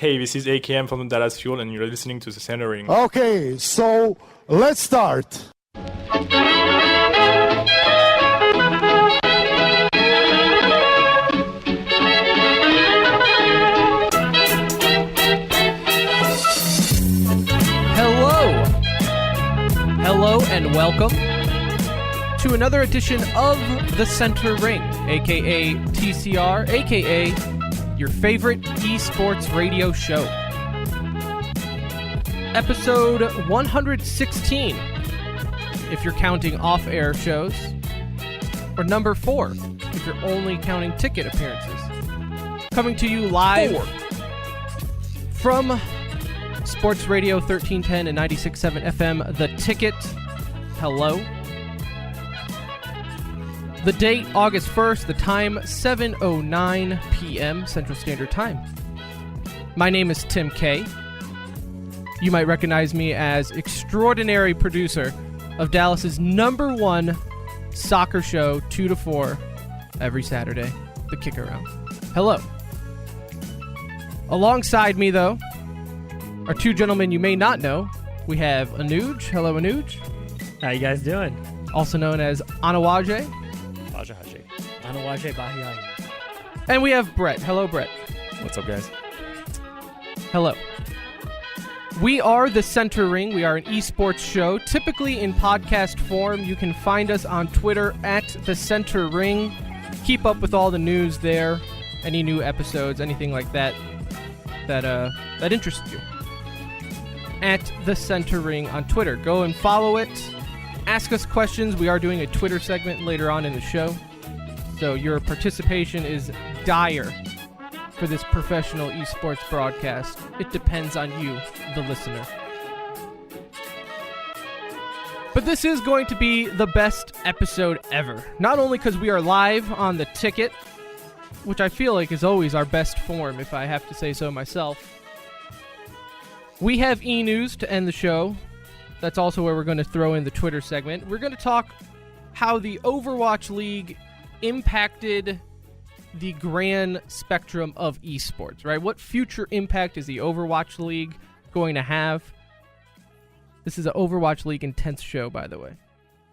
Hey, this is AKM from the Dallas Fuel, and you're listening to The Center Ring. Okay, so let's start. Hello and welcome to another edition of The Center Ring, aka TCR, aka your favorite esports radio show. Episode 116, if you're counting off-air shows, or number 4, if you're only counting ticket appearances. Coming to you live from Sports Radio 1310 and 96.7 FM, The Ticket. Hello. The date, August 1st, the time, 7:09 p.m. Central Standard Time. My name is Tim K. You might recognize me as extraordinary producer of Dallas's number 1 soccer show, 2 to 4, every Saturday, The Kick Around. Hello. Alongside me, though, are two gentlemen you may not know. We have Anuj. Hello, Anuj. How you guys doing? Also known as Anawaje. Anawaje Bahiayi. And we have Brett. Hello, Brett. What's up, guys? Hello. We are The Center Ring. We are an esports show, typically in podcast form. You can find us on Twitter at The Center Ring. Keep up with all the news there, any new episodes, anything like that that interests you. At The Center Ring on Twitter. Go and follow it. Ask us questions. We are doing a Twitter segment later on in the show. So your participation is dire for this professional esports broadcast. It depends on you, the listener. But this is going to be the best episode ever. Not only because we are live on The Ticket, which I feel like is always our best form, if I have to say so myself. We have e-news to end the show. That's also where we're going to throw in the Twitter segment. We're going to talk how the Overwatch League impacted the grand spectrum of esports, right? What future impact is the Overwatch League going to have? This is an Overwatch League intense show, by the way.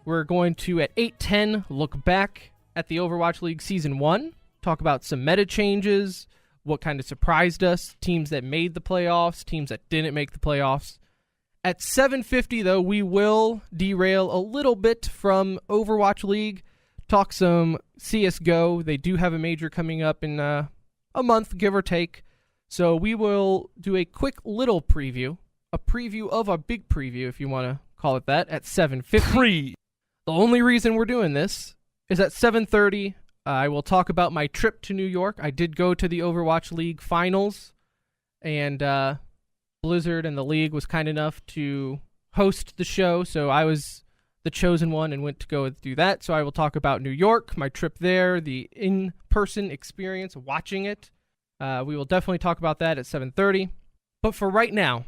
We're going to, at 8:10, look back at the Overwatch League Season 1, talk about some meta changes, what kind of surprised us, teams that made the playoffs, teams that didn't make the playoffs. At 7:50, though, we will derail a little bit from Overwatch League, talk some CSGO. They do have a major coming up in a month, give or take. So we will do a quick little preview, a preview of a big preview, if you want to call it that, at 7:50. The only reason we're doing this is at 7:30, I will talk about my trip to New York. I did go to the Overwatch League finals, and Blizzard and the league was kind enough to host the show, so I was the chosen one and went to go do that. So I will talk about New York, my trip there, the in-person experience, watching it. We will definitely talk about that at 7:30. But for right now,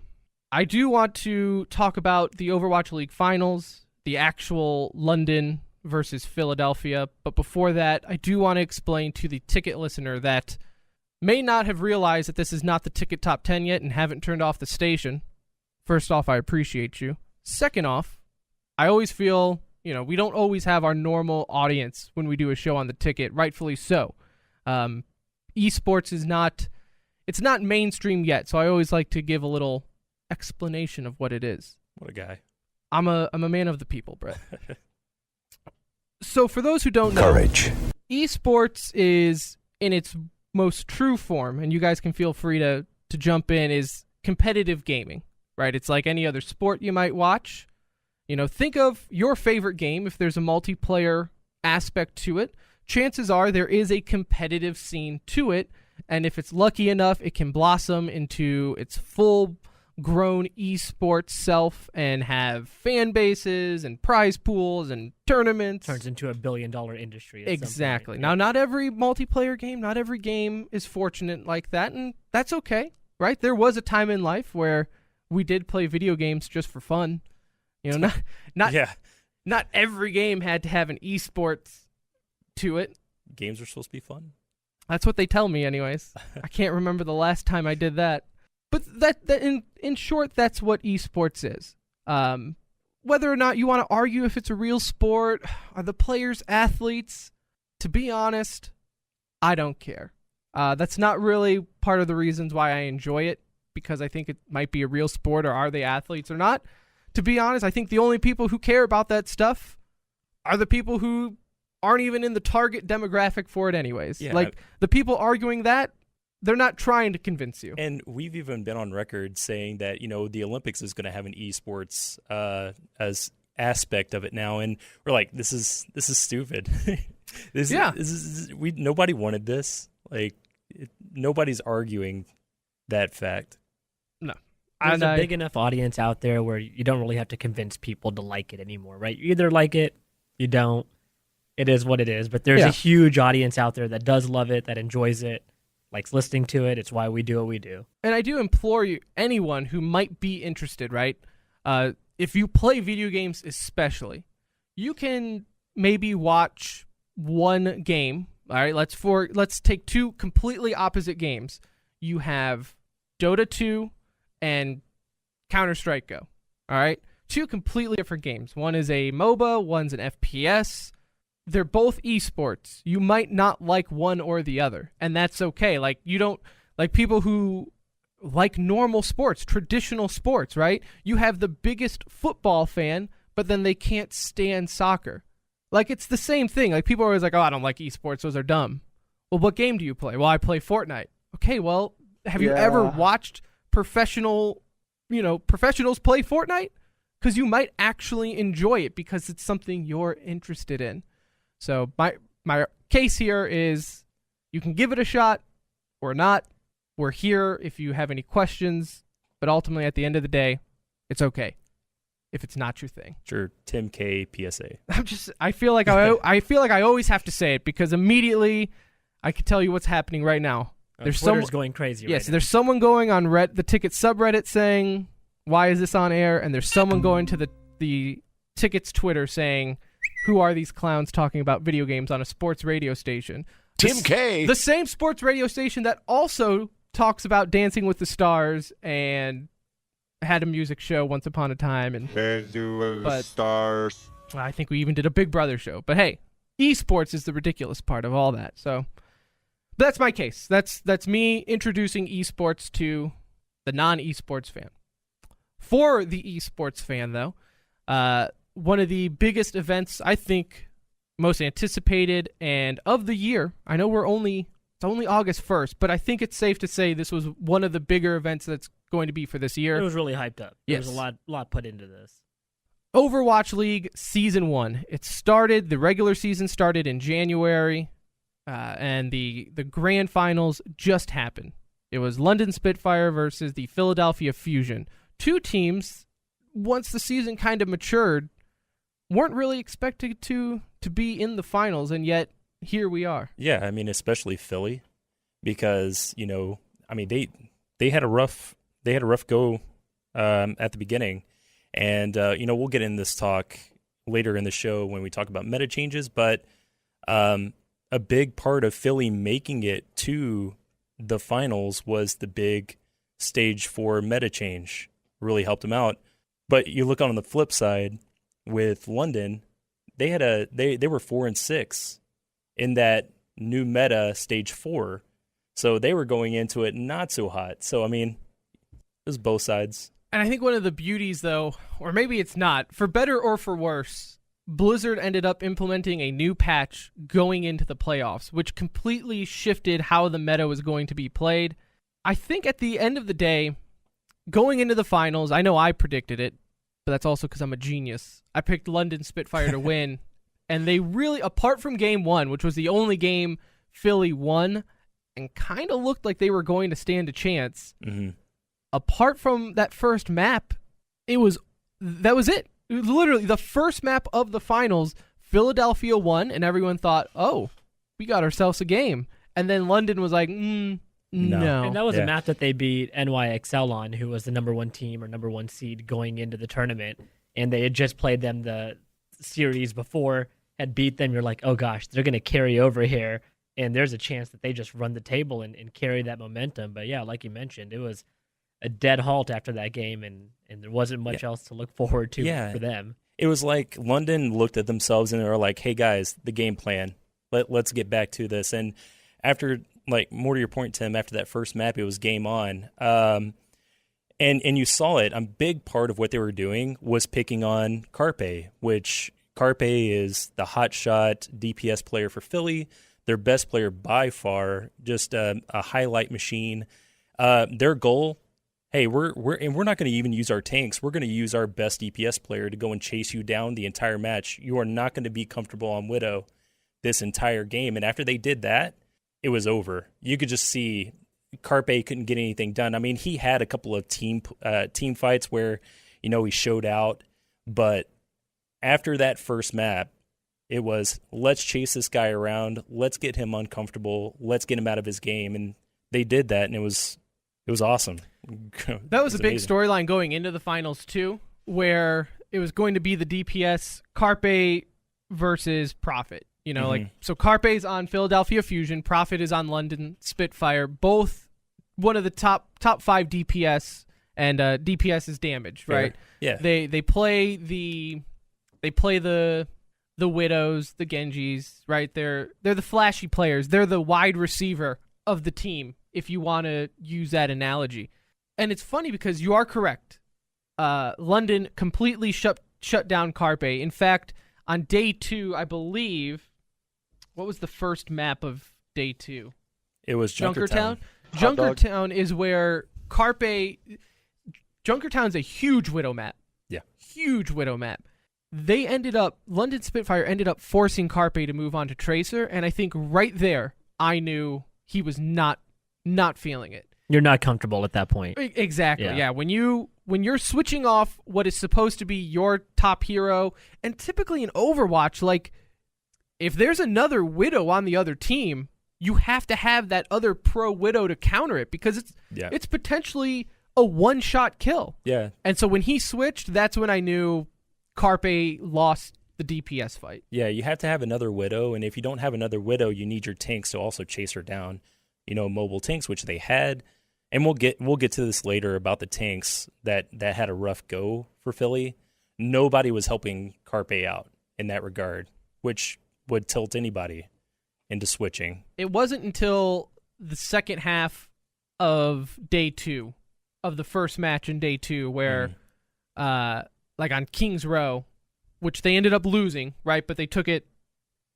I do want to talk about the Overwatch League finals, the actual London versus Philadelphia. But before that, I do want to explain to the ticket listener that may not have realized that this is not the Ticket Top 10 yet and haven't turned off the station. First off, I appreciate you. Second off, I always feel, we don't always have our normal audience when we do a show on the Ticket, rightfully so. Esports is not mainstream yet, so I always like to give a little explanation of what it is. What a guy. I'm a man of the people, Brett. So for those who don't know, Courage. Esports is, in its most true form, and you guys can feel free to jump in, is competitive gaming, right? It's like any other sport you might watch. Think of your favorite game. If there's a multiplayer aspect to it, chances are there is a competitive scene to it, and if it's lucky enough, it can blossom into its full-grown esports self and have fan bases and prize pools and tournaments. Turns into a billion-dollar industry. Exactly. Now, not every multiplayer game, not every game is fortunate like that, and that's okay, right? There was a time in life where we did play video games just for fun. Not every game had to have an esports to it. Games are supposed to be fun. That's what they tell me anyways. I can't remember the last time I did that. But that in short, that's what esports is. Whether or not you want to argue if it's a real sport, are the players athletes? To be honest, I don't care. That's not really part of the reasons why I enjoy it, because I think it might be a real sport, or are they athletes or not. To be honest, I think the only people who care about that stuff are the people who aren't even in the target demographic for it anyways. Yeah. Like, the people arguing that, they're not trying to convince you. And we've even been on record saying that, the Olympics is going to have an esports as aspect of it now, and we're like, this is stupid. Nobody wanted this. Like, nobody's arguing that fact. No. There's a big enough audience out there where you don't really have to convince people to like it anymore, right? You either like it, you don't. It is what it is. But there's a huge audience out there that does love it, that enjoys it, likes listening to it. It's why we do what we do. And I do implore you, anyone who might be interested, right? If you play video games especially, you can maybe watch one game. All right, let's take two completely opposite games. You have Dota 2 and Counter-Strike Go. All right? Two completely different games. One is a MOBA, one's an FPS. They're both esports. You might not like one or the other, and that's okay. Like, you don't like people who like normal sports, traditional sports, right? You have the biggest football fan, but then they can't stand soccer. Like, it's the same thing. Like, people are always like, oh, I don't like esports, those are dumb. Well, what game do you play? Well, I play Fortnite. Okay, well, have you ever watched professionals play Fortnite? Because you might actually enjoy it because it's something you're interested in. So my case here is you can give it a shot or not. We're here if you have any questions, but ultimately at the end of the day, it's okay if it's not your thing. Sure, Tim K. PSA. I feel like I always have to say it because immediately I can tell you what's happening right now. There's Twitter's going crazy. Yes, right now. There's someone going on the Ticket subreddit saying, "Why is this on air?" And there's someone going to the Tickets Twitter saying, "Who are these clowns talking about video games on a sports radio station?" Tim K. The same sports radio station that also talks about Dancing with the Stars and had a music show once upon a time. And Stars. I think we even did a Big Brother show. But hey, esports is the ridiculous part of all that. So that's my case. That's me introducing esports to the non-esports fan. For the esports fan, though, one of the biggest events, I think, most anticipated and of the year. I know it's only August 1st, but I think it's safe to say this was one of the bigger events that's going to be for this year. It was really hyped up. Yes. There was a lot put into this. Overwatch League Season 1. The regular season started in January, and the grand finals just happened. It was London Spitfire versus the Philadelphia Fusion. Two teams, once the season kind of matured, weren't really expected to be in the finals, and yet here we are. Yeah, I mean, especially Philly, because they had a rough go at the beginning, and we'll get in this talk later in the show when we talk about meta changes. But a big part of Philly making it to the finals was the big stage 4 meta change. Really helped them out. But you look on the flip side with London, they were 4-6 in that new meta stage 4. So they were going into it not so hot. So, I mean, it was both sides. And I think one of the beauties, though, or maybe it's not, for better or for worse, Blizzard ended up implementing a new patch going into the playoffs, which completely shifted how the meta was going to be played. I think at the end of the day, going into the finals, I know I predicted it, but that's also because I'm a genius. I picked London Spitfire to win, and they really, apart from game 1, which was the only game Philly won, and kind of looked like they were going to stand a chance, apart from that first map, that was it. It was literally the first map of the finals, Philadelphia won, and everyone thought, oh, we got ourselves a game. And then London was like, no. And that was a map that they beat NYXL on, who was the number 1 team or number 1 seed going into the tournament. And they had just played them the series before, had beat them. You're like, oh gosh, they're going to carry over here. And there's a chance that they just run the table and carry that momentum. But yeah, like you mentioned, it was a dead halt after that game, and there wasn't much else to look forward to for them. It was like London looked at themselves and they were like, "Hey guys, the game plan. Let's get back to this." And after, like, more to your point, Tim, after that first map, it was game on. And you saw it. A big part of what they were doing was picking on Carpe, which Carpe is the hotshot DPS player for Philly, their best player by far, just a highlight machine. Their goal, hey, we're not going to even use our tanks. We're going to use our best DPS player to go and chase you down the entire match. You are not going to be comfortable on Widow this entire game. And after they did that, it was over. You could just see Carpe couldn't get anything done. I mean, he had a couple of team fights where, he showed out, but after that first map, it was, let's chase this guy around, let's get him uncomfortable, let's get him out of his game, and they did that, and it was awesome. That was a big storyline going into the finals too, where it was going to be the DPS Carpe versus Prophet. So Carpe's on Philadelphia Fusion, Prophet is on London Spitfire, both one of the top 5 DPS, and DPS is damage, right? Yeah. They play the Widows, the Genjis, right? They're the flashy players. They're the wide receiver of the team, if you want to use that analogy. And it's funny because you are correct. London completely shut down Carpe. In fact, on day 2, I believe, what was the first map of day 2? It was Junkertown. Junkertown is where Carpe... Junkertown's a huge Widow map. Yeah. Huge Widow map. London Spitfire ended up forcing Carpe to move on to Tracer, and I think right there, I knew he was not feeling it. You're not comfortable at that point. Exactly, yeah. When you're switching off what is supposed to be your top hero, and typically in Overwatch, like, if there's another Widow on the other team, you have to have that other pro Widow to counter it, because it's potentially a one-shot kill. Yeah. And so when he switched, that's when I knew Carpe lost the DPS fight. Yeah, you have to have another Widow, and if you don't have another Widow, you need your tanks to also chase her down. Mobile tanks, which they had. And we'll get to this later about the tanks that had a rough go for Philly. Nobody was helping Carpe out in that regard, which would tilt anybody into switching. It wasn't until the second half of day 2, of the first match in day 2, where, like on King's Row, which they ended up losing, right? But they took it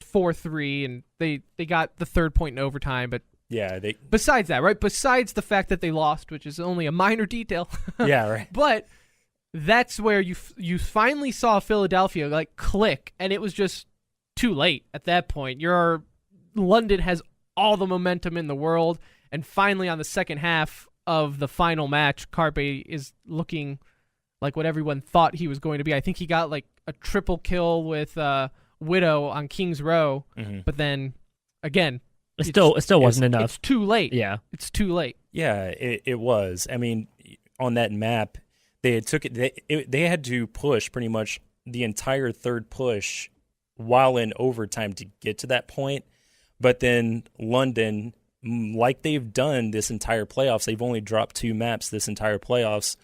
4-3, and they got the third point in overtime. But yeah, besides that, right? Besides the fact that they lost, which is only a minor detail. Yeah, right. But that's where you finally saw Philadelphia like click, and it was just too late at that point. London has all the momentum in the world, and finally on the second half of the final match, Carpe is looking like what everyone thought he was going to be. I think he got like a triple kill with Widow on King's Row, but then again, it still wasn't enough. It's too late. Yeah, it's too late. Yeah, it was. I mean, on that map, they had to push pretty much the entire third push while in overtime to get to that point. But then London, like they've done this entire playoffs, they've only dropped 2 maps this entire playoffs,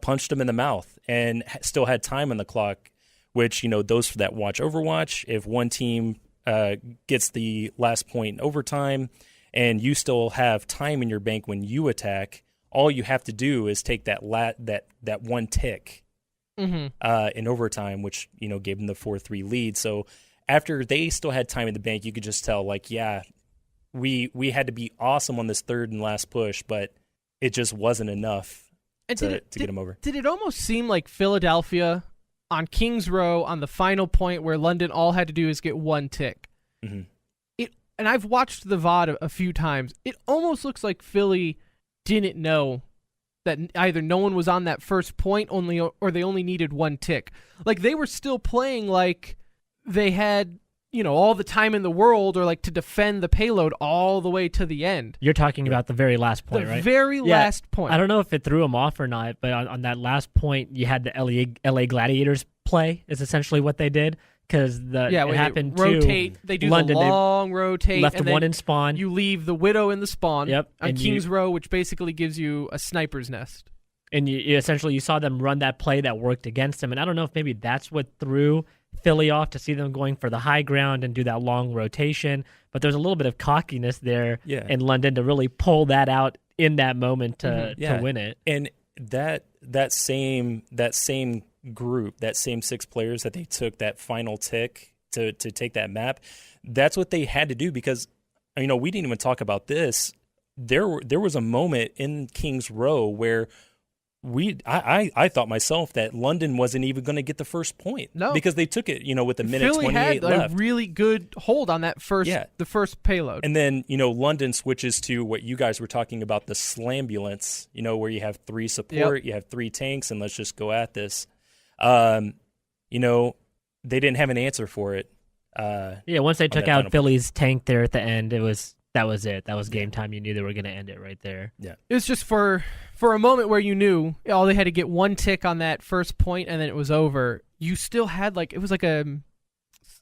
punched them in the mouth and still had time on the clock, which, those that watch Overwatch, if one team gets the last point in overtime and you still have time in your bank when you attack, all you have to do is take that one tick in overtime, which, gave them the 4-3 lead. So after they still had time in the bank, you could just tell, like, yeah, we had to be awesome on this third and last push, but it just wasn't enough to get them over. Did it almost seem like Philadelphia on King's Row on the final point where London all had to do is get one tick? Mm-hmm. And I've watched the VOD a few times. It almost looks like Philly didn't know that either no one was on that first point or they only needed one tick. Like, they were still playing like they had, all the time in the world, or like to defend the payload all the way to the end. You're talking about the very last point, right? The very last point. I don't know if it threw them off or not, but on that last point, you had the LA Gladiators play, is essentially what they did. because it happened they rotate. They do London. The long rotate. Left and one then in spawn. You leave the Widow in the spawn. Yep. On King's Row, which basically gives you a sniper's nest. And you essentially you saw them run that play that worked against them. And I don't know if maybe that's what threw Philly off, to see them going for the high ground and do that long rotation. But there's a little bit of cockiness there in London to really pull that out in that moment to win it. And that same group, that same 6 players that they took that final tick to take that map, that's what they had to do, because we didn't even talk about this. There was a moment in King's Row where I thought myself that London wasn't even going to get the first point. No. Because they took it, with a minute Philly 28 had left. a really good hold on that the first payload. And then, London switches to what you guys were talking about, the slambulance, where you have 3 support, you have 3 tanks, and let's just go at this. They didn't have an answer for it. Once they took out Philly's tank there at the end, that was it. That was game time. You knew they were going to end it right there. Yeah. It was just for a moment where you knew all they had to get 1 tick on that first point and then it was over. You still had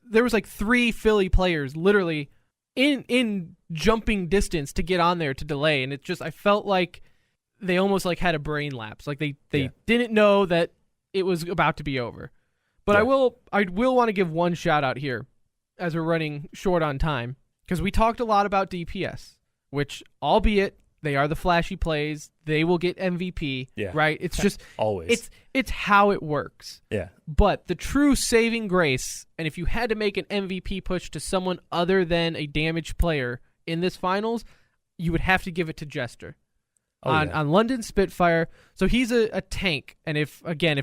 there was 3 Philly players literally in jumping distance to get on there to delay, and I felt like they almost had a brain lapse. Like they didn't know that it was about to be over. But I will want to give one shout out here as we're running short on time, because we talked a lot about DPS, which, albeit they are the flashy plays, they will get MVP, right? It's just always it's how it works. Yeah. But the true saving grace, and if you had to make an MVP push to someone other than a damaged player in this finals, you would have to give it to Jester. On London Spitfire. So he's a tank, and if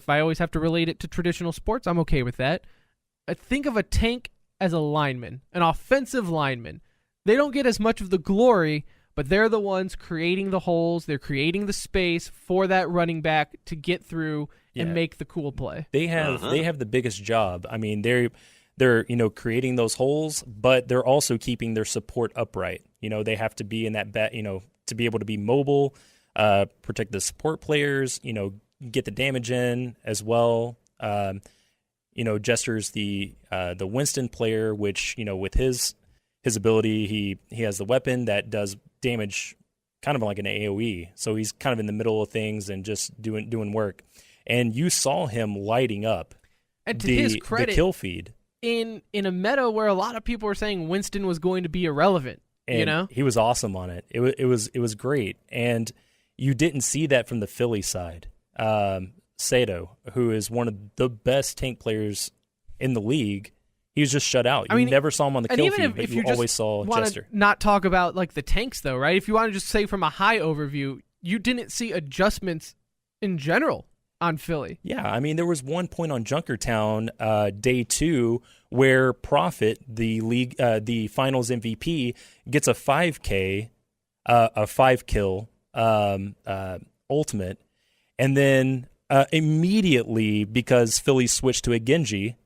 I always have to relate it to traditional sports, I'm okay with that. I think of a tank as a lineman, an offensive lineman. They don't get as much of the glory, but they're the ones creating the holes. They're creating the space for that running back to get through and make the cool play. They have the biggest job. I mean, they're creating those holes, but they're also keeping their support upright. They have to be in that to be able to be mobile, protect the support players, get the damage in as well. Jester's the Winston player, which, with his ability, he has the weapon that does damage kind of like an AoE. So he's kind of in the middle of things and just doing work. And you saw him lighting up and to his credit, the kill feed. In a meta where a lot of people were saying Winston was going to be irrelevant. And he was awesome on it. It was great. And you didn't see that from the Philly side. Sato, who is one of the best tank players in the league, he was just shut out. You never saw him on the kill feed, but you always saw Jester. Not talk about the tanks though, right? If you want to just say from a high overview, you didn't see adjustments in general on Philly. Yeah, I mean, there was one point on Junkertown, day 2, where Prophet, the league, the finals MVP, gets a 5K, a 5-kill ultimate, and then immediately, because Philly switched to a Genji,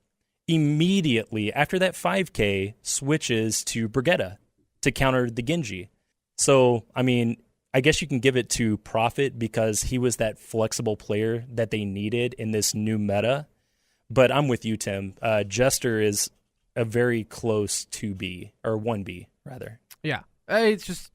immediately after that 5K switches to Brigitte to counter the Genji. So, I mean, I guess you can give it to Prophet because he was that flexible player that they needed in this new meta. But I'm with you, Tim. Jester is a very close 2B, or 1B, rather. Yeah. It's just,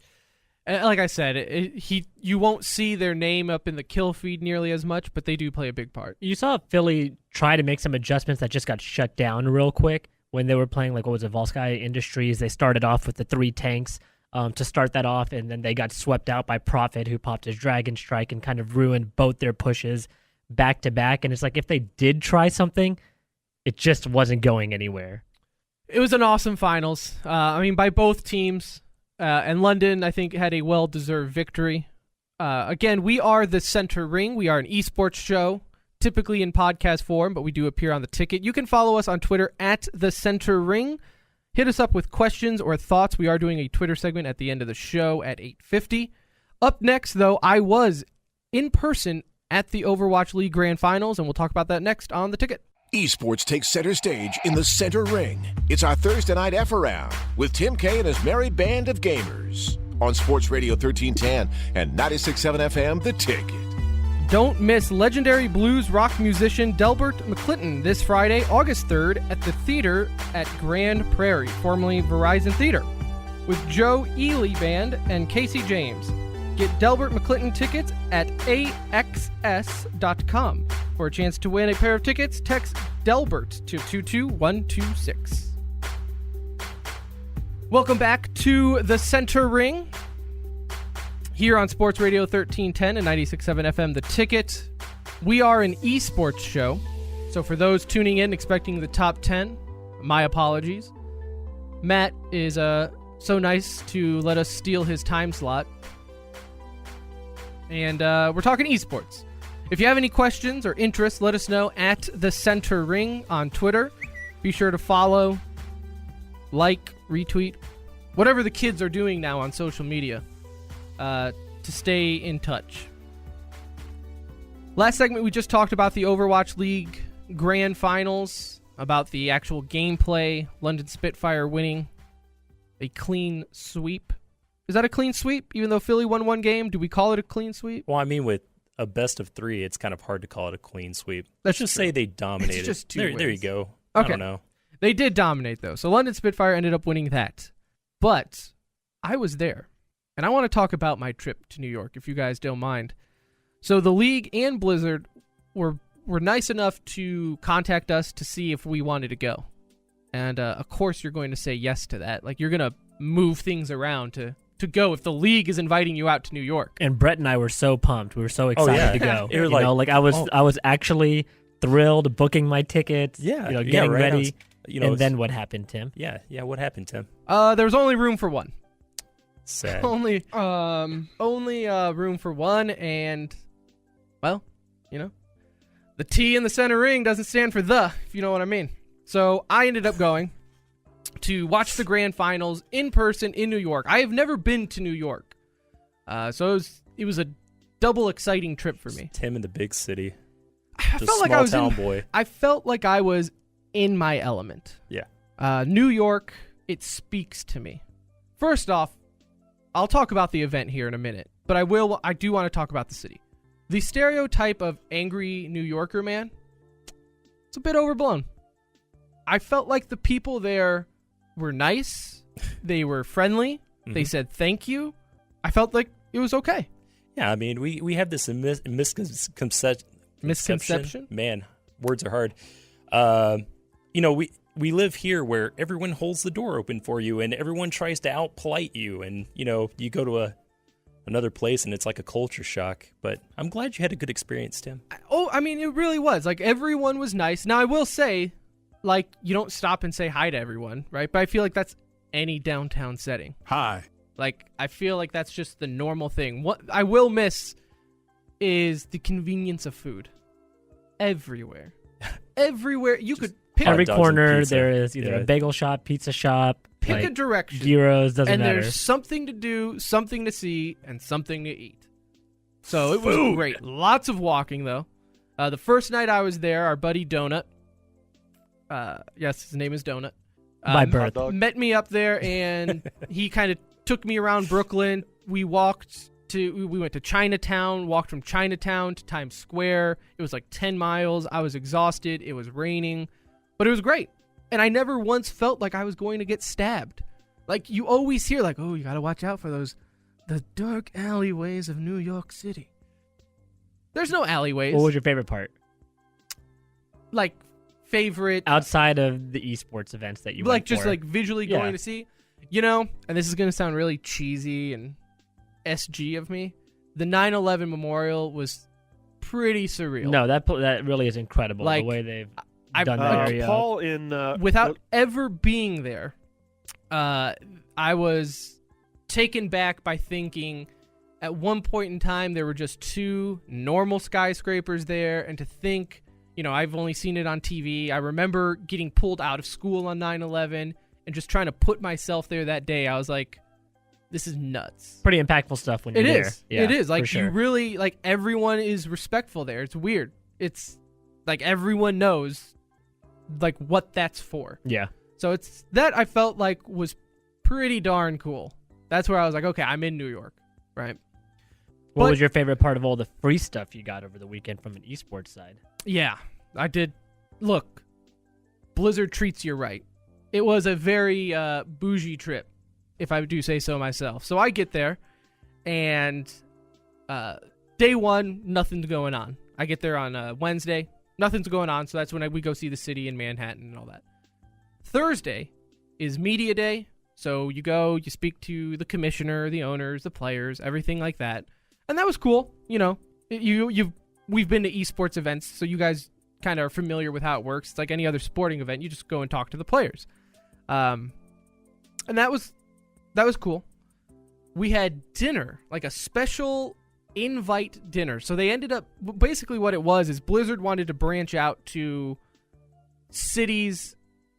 like I said, you won't see their name up in the kill feed nearly as much, but they do play a big part. You saw Philly try to make some adjustments that just got shut down real quick when they were playing, Volskaya Industries. They started off with the 3 tanks to start that off, and then they got swept out by Prophet, who popped his Dragon Strike and kind of ruined both their pushes back to back. And it's like, if they did try something, it just wasn't going anywhere. It was an awesome finals. By both teams. And London, I think, had a well-deserved victory. Again, we are the Center Ring. We are an esports show, typically in podcast form, but we do appear on the ticket. You can follow us on Twitter at the Center Ring. Hit us up with questions or thoughts. We are doing a Twitter segment at the end of the show at 8:50. Up next, though, I was in person at the Overwatch League Grand Finals, and we'll talk about that next on the ticket. Esports takes center stage in the Center Ring. It's our Thursday night F-Around with Tim K and his merry band of gamers on Sports Radio 1310 and 96.7 FM, The Ticket. Don't miss legendary blues rock musician Delbert McClinton this Friday, August 3rd at the theater at Grand Prairie, formerly Verizon Theater, with Joe Ely Band and Casey James. Get Delbert McClinton tickets at axs.com. For a chance to win a pair of tickets, text Delbert to 22126. Welcome back to the Center Ring here on Sports Radio 1310 and 96.7 FM The Ticket. We are an esports show, so for those tuning in expecting the top 10, my apologies. Matt is so nice to let us steal his time slot. And we're talking esports. If you have any questions or interests, let us know at the Center Ring on Twitter. Be sure to follow, like, retweet, whatever the kids are doing now on social media to stay in touch. Last segment, we just talked about the Overwatch League Grand Finals, about the actual gameplay, London Spitfire winning a clean sweep. Is that a clean sweep? Even though Philly won one game, do we call it a clean sweep? Well, I mean, with a best of 3, it's kind of hard to call it a clean sweep. Let's just say they dominated. It's just 2 wins. There you go. Okay. I don't know. They did dominate, though. So London Spitfire ended up winning that. But I was there. And I want to talk about my trip to New York, if you guys don't mind. So the League and Blizzard were nice enough to contact us to see if we wanted to go. And, of course, you're going to say yes to that. Like, you're going to move things around to go if the League is inviting you out to New York. And Brett and I were so pumped. We were so excited to go. It was like, I was actually thrilled, booking my tickets. Yeah, getting right. ready. And then what happened, Tim? Yeah. What happened, Tim? There was only room for one. Sad. only room for one, and well, the T in the Center Ring doesn't stand for the, if you know what I mean. So I ended up going to watch the grand finals in person in New York. I have never been to New York. So it was a double exciting trip for me. Tim in the big city. I felt like I was boy. I felt like I was in my element. Yeah. New York, it speaks to me. First off, I'll talk about the event here in a minute, but I do want to talk about the city. The stereotype of angry New Yorker man, it's a bit overblown. I felt like the people there were nice. They were friendly. Mm-hmm. They said thank you. I felt like it was okay. Yeah, I mean, we have this misconception. Man, words are hard. We live here where everyone holds the door open for you and everyone tries to out-polite you. And, you go to another place and it's like a culture shock. But I'm glad you had a good experience, Tim. I mean, it really was. Like, everyone was nice. Now, I will say, like, you don't stop and say hi to everyone, right? But I feel like that's any downtown setting. Hi. Like, I feel like that's just the normal thing. What I will miss is the convenience of food. Everywhere. Everywhere. You could pick every dogs corner and pizza. there is either a bagel shop, pizza shop, pick a direction. Gyros, doesn't and matter. There's something to do, something to see, and something to eat. So it was great. Lots of walking, though. The first night I was there, our buddy Donut, yes, his name is Donut, by birth, met me up there, and he kind of took me around Brooklyn. We went to Chinatown, walked from Chinatown to Times Square. It was like 10 miles. I was exhausted. It was raining, but it was great. And I never once felt like I was going to get stabbed. Like, you always hear, like, oh, you got to watch out for the dark alleyways of New York City. There's no alleyways. What was your favorite part? Like, favorite... outside of the esports events that you went just for. like visually going to see, and this is going to sound really cheesy and SG of me, the 9/11 memorial was pretty surreal. No, that really is incredible. Like, the way they've done the area. Paul without ever being there, I was taken back by thinking at one point in time there were just 2 normal skyscrapers there, and to think, I've only seen it on TV. I remember getting pulled out of school on 9/11 and just trying to put myself there that day. I was like, this is nuts. Pretty impactful stuff when you're there. Yeah, it is. Like, sure. you really, like, everyone is respectful there. It's weird. It's like everyone knows, like, what that's for. Yeah. So it's that I felt like was pretty darn cool. That's where I was like, okay, I'm in New York, right? What was your favorite part of all the free stuff you got over the weekend from an esports side? Yeah, I did. Look, Blizzard treats you right. It was a very bougie trip, if I do say so myself. So I get there, and day one, nothing's going on. I get there on Wednesday, nothing's going on, so that's when we go see the city in Manhattan and all that. Thursday is media day, so you go, you speak to the commissioner, the owners, the players, everything like that. And that was cool. You know, we've been to esports events, so you guys kind of are familiar with how it works. It's like any other sporting event. You just go and talk to the players. And that was cool. We had dinner, like a special invite dinner. So they ended up, basically what it was is Blizzard wanted to branch out to cities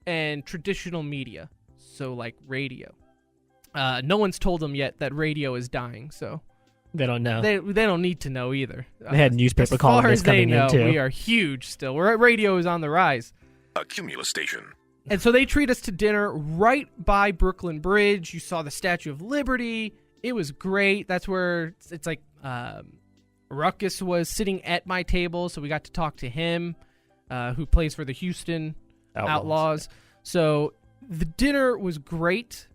and traditional media. So like radio. No one's told them yet that radio is dying, so they don't know. They don't need to know either. They had newspaper columnists coming in too. We are huge still. Radio is on the rise. A Cumulus station. And so they treat us to dinner right by Brooklyn Bridge. You saw the Statue of Liberty. It was great. That's where it's like Ruckus was sitting at my table, so we got to talk to him, who plays for the Houston Outlaws. So the dinner was great.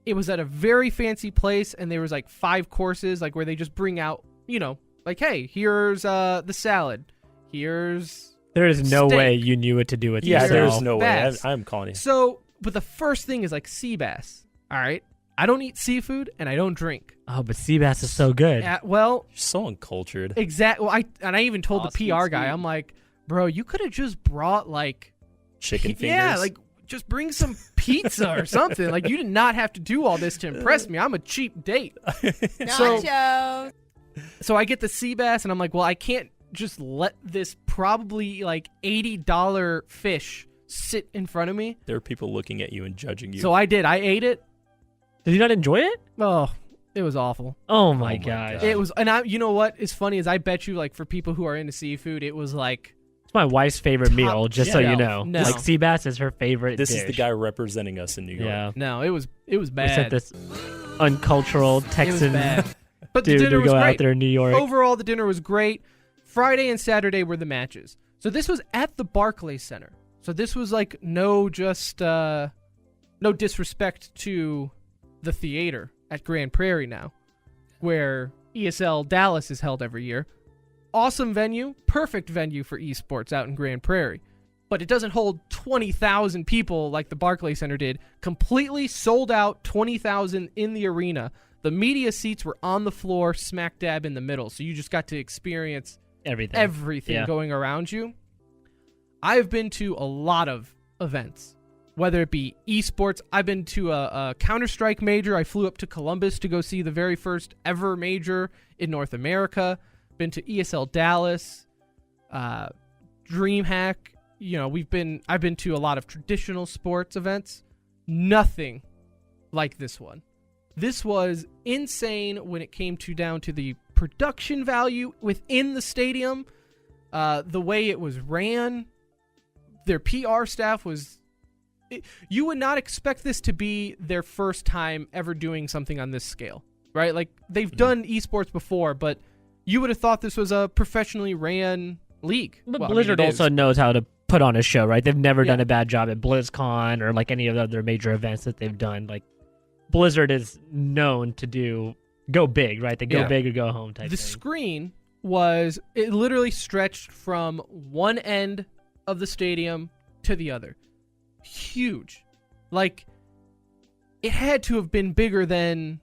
It was at a very fancy place, and there was like 5 courses, like where they just bring out, you know, like, hey, here's the salad. Here's There is no steak. way you knew what to do with Yeah, yourself. there's no way. Bass. I'm calling you. So, but the first thing is like sea bass. All right. I don't eat seafood and I don't drink. Oh, but sea bass is so good. Well, You're so uncultured. exactly. Well, I even told the Austin PR guy, Steve. I'm like, bro, you could have just brought like Chicken fingers. Yeah, like just bring some pizza or something. Like you did not have to do all this to impress me. I'm a cheap date. Nachos. So I get the sea bass and I'm like, well, I can't just let this probably like $80 fish sit in front of me. There are people looking at you and judging you. So I did. I ate it. Did you not enjoy it? Oh, it was awful. Oh my my gosh. God. It was, and you know what is funny is I bet you like for people who are into seafood, it was like It's my wife's favorite Top meal, just so you shelf. know. No. Like sea bass is her favorite this dish. is the guy representing us in New York. Yeah. no, it was We bad. sent this uncultural It was Texan bad. But the dude dinner to was go great. out there in New York. Overall, the dinner was great. Friday and Saturday were the matches. So this was at the Barclays Center. So this was like no disrespect to the theater at Grand Prairie now, where ESL Dallas is held every year. Awesome venue, perfect venue for esports out in Grand Prairie. But it doesn't hold 20,000 people like the Barclays Center did. Completely sold out, 20,000 in the arena. The media seats were on the floor, smack dab in the middle. So you just got to experience everything Yeah. going around you. I've been to a lot of events, whether it be esports. I've been to a Counter-Strike major. I flew up to Columbus to go see the very first ever major in North America. Been to ESL Dallas, DreamHack. You know, I've been to a lot of traditional sports events. Nothing like this one. This was insane when it came down to the production value within the stadium, the way it was ran. Their PR staff was... You would not expect this to be their first time ever doing something on this scale, right? Like, they've done esports before, but you would have thought this was a professionally ran league. But Well, I mean, Blizzard it also is. knows how to put on a show, right? They've never Yeah. done a bad job at BlizzCon or like any of the other major events that they've done. Like Blizzard is known to go big, right? They go Yeah. big or go home type The thing. screen was, it literally stretched from one end of the stadium to the other. Huge. Like, it had to have been bigger than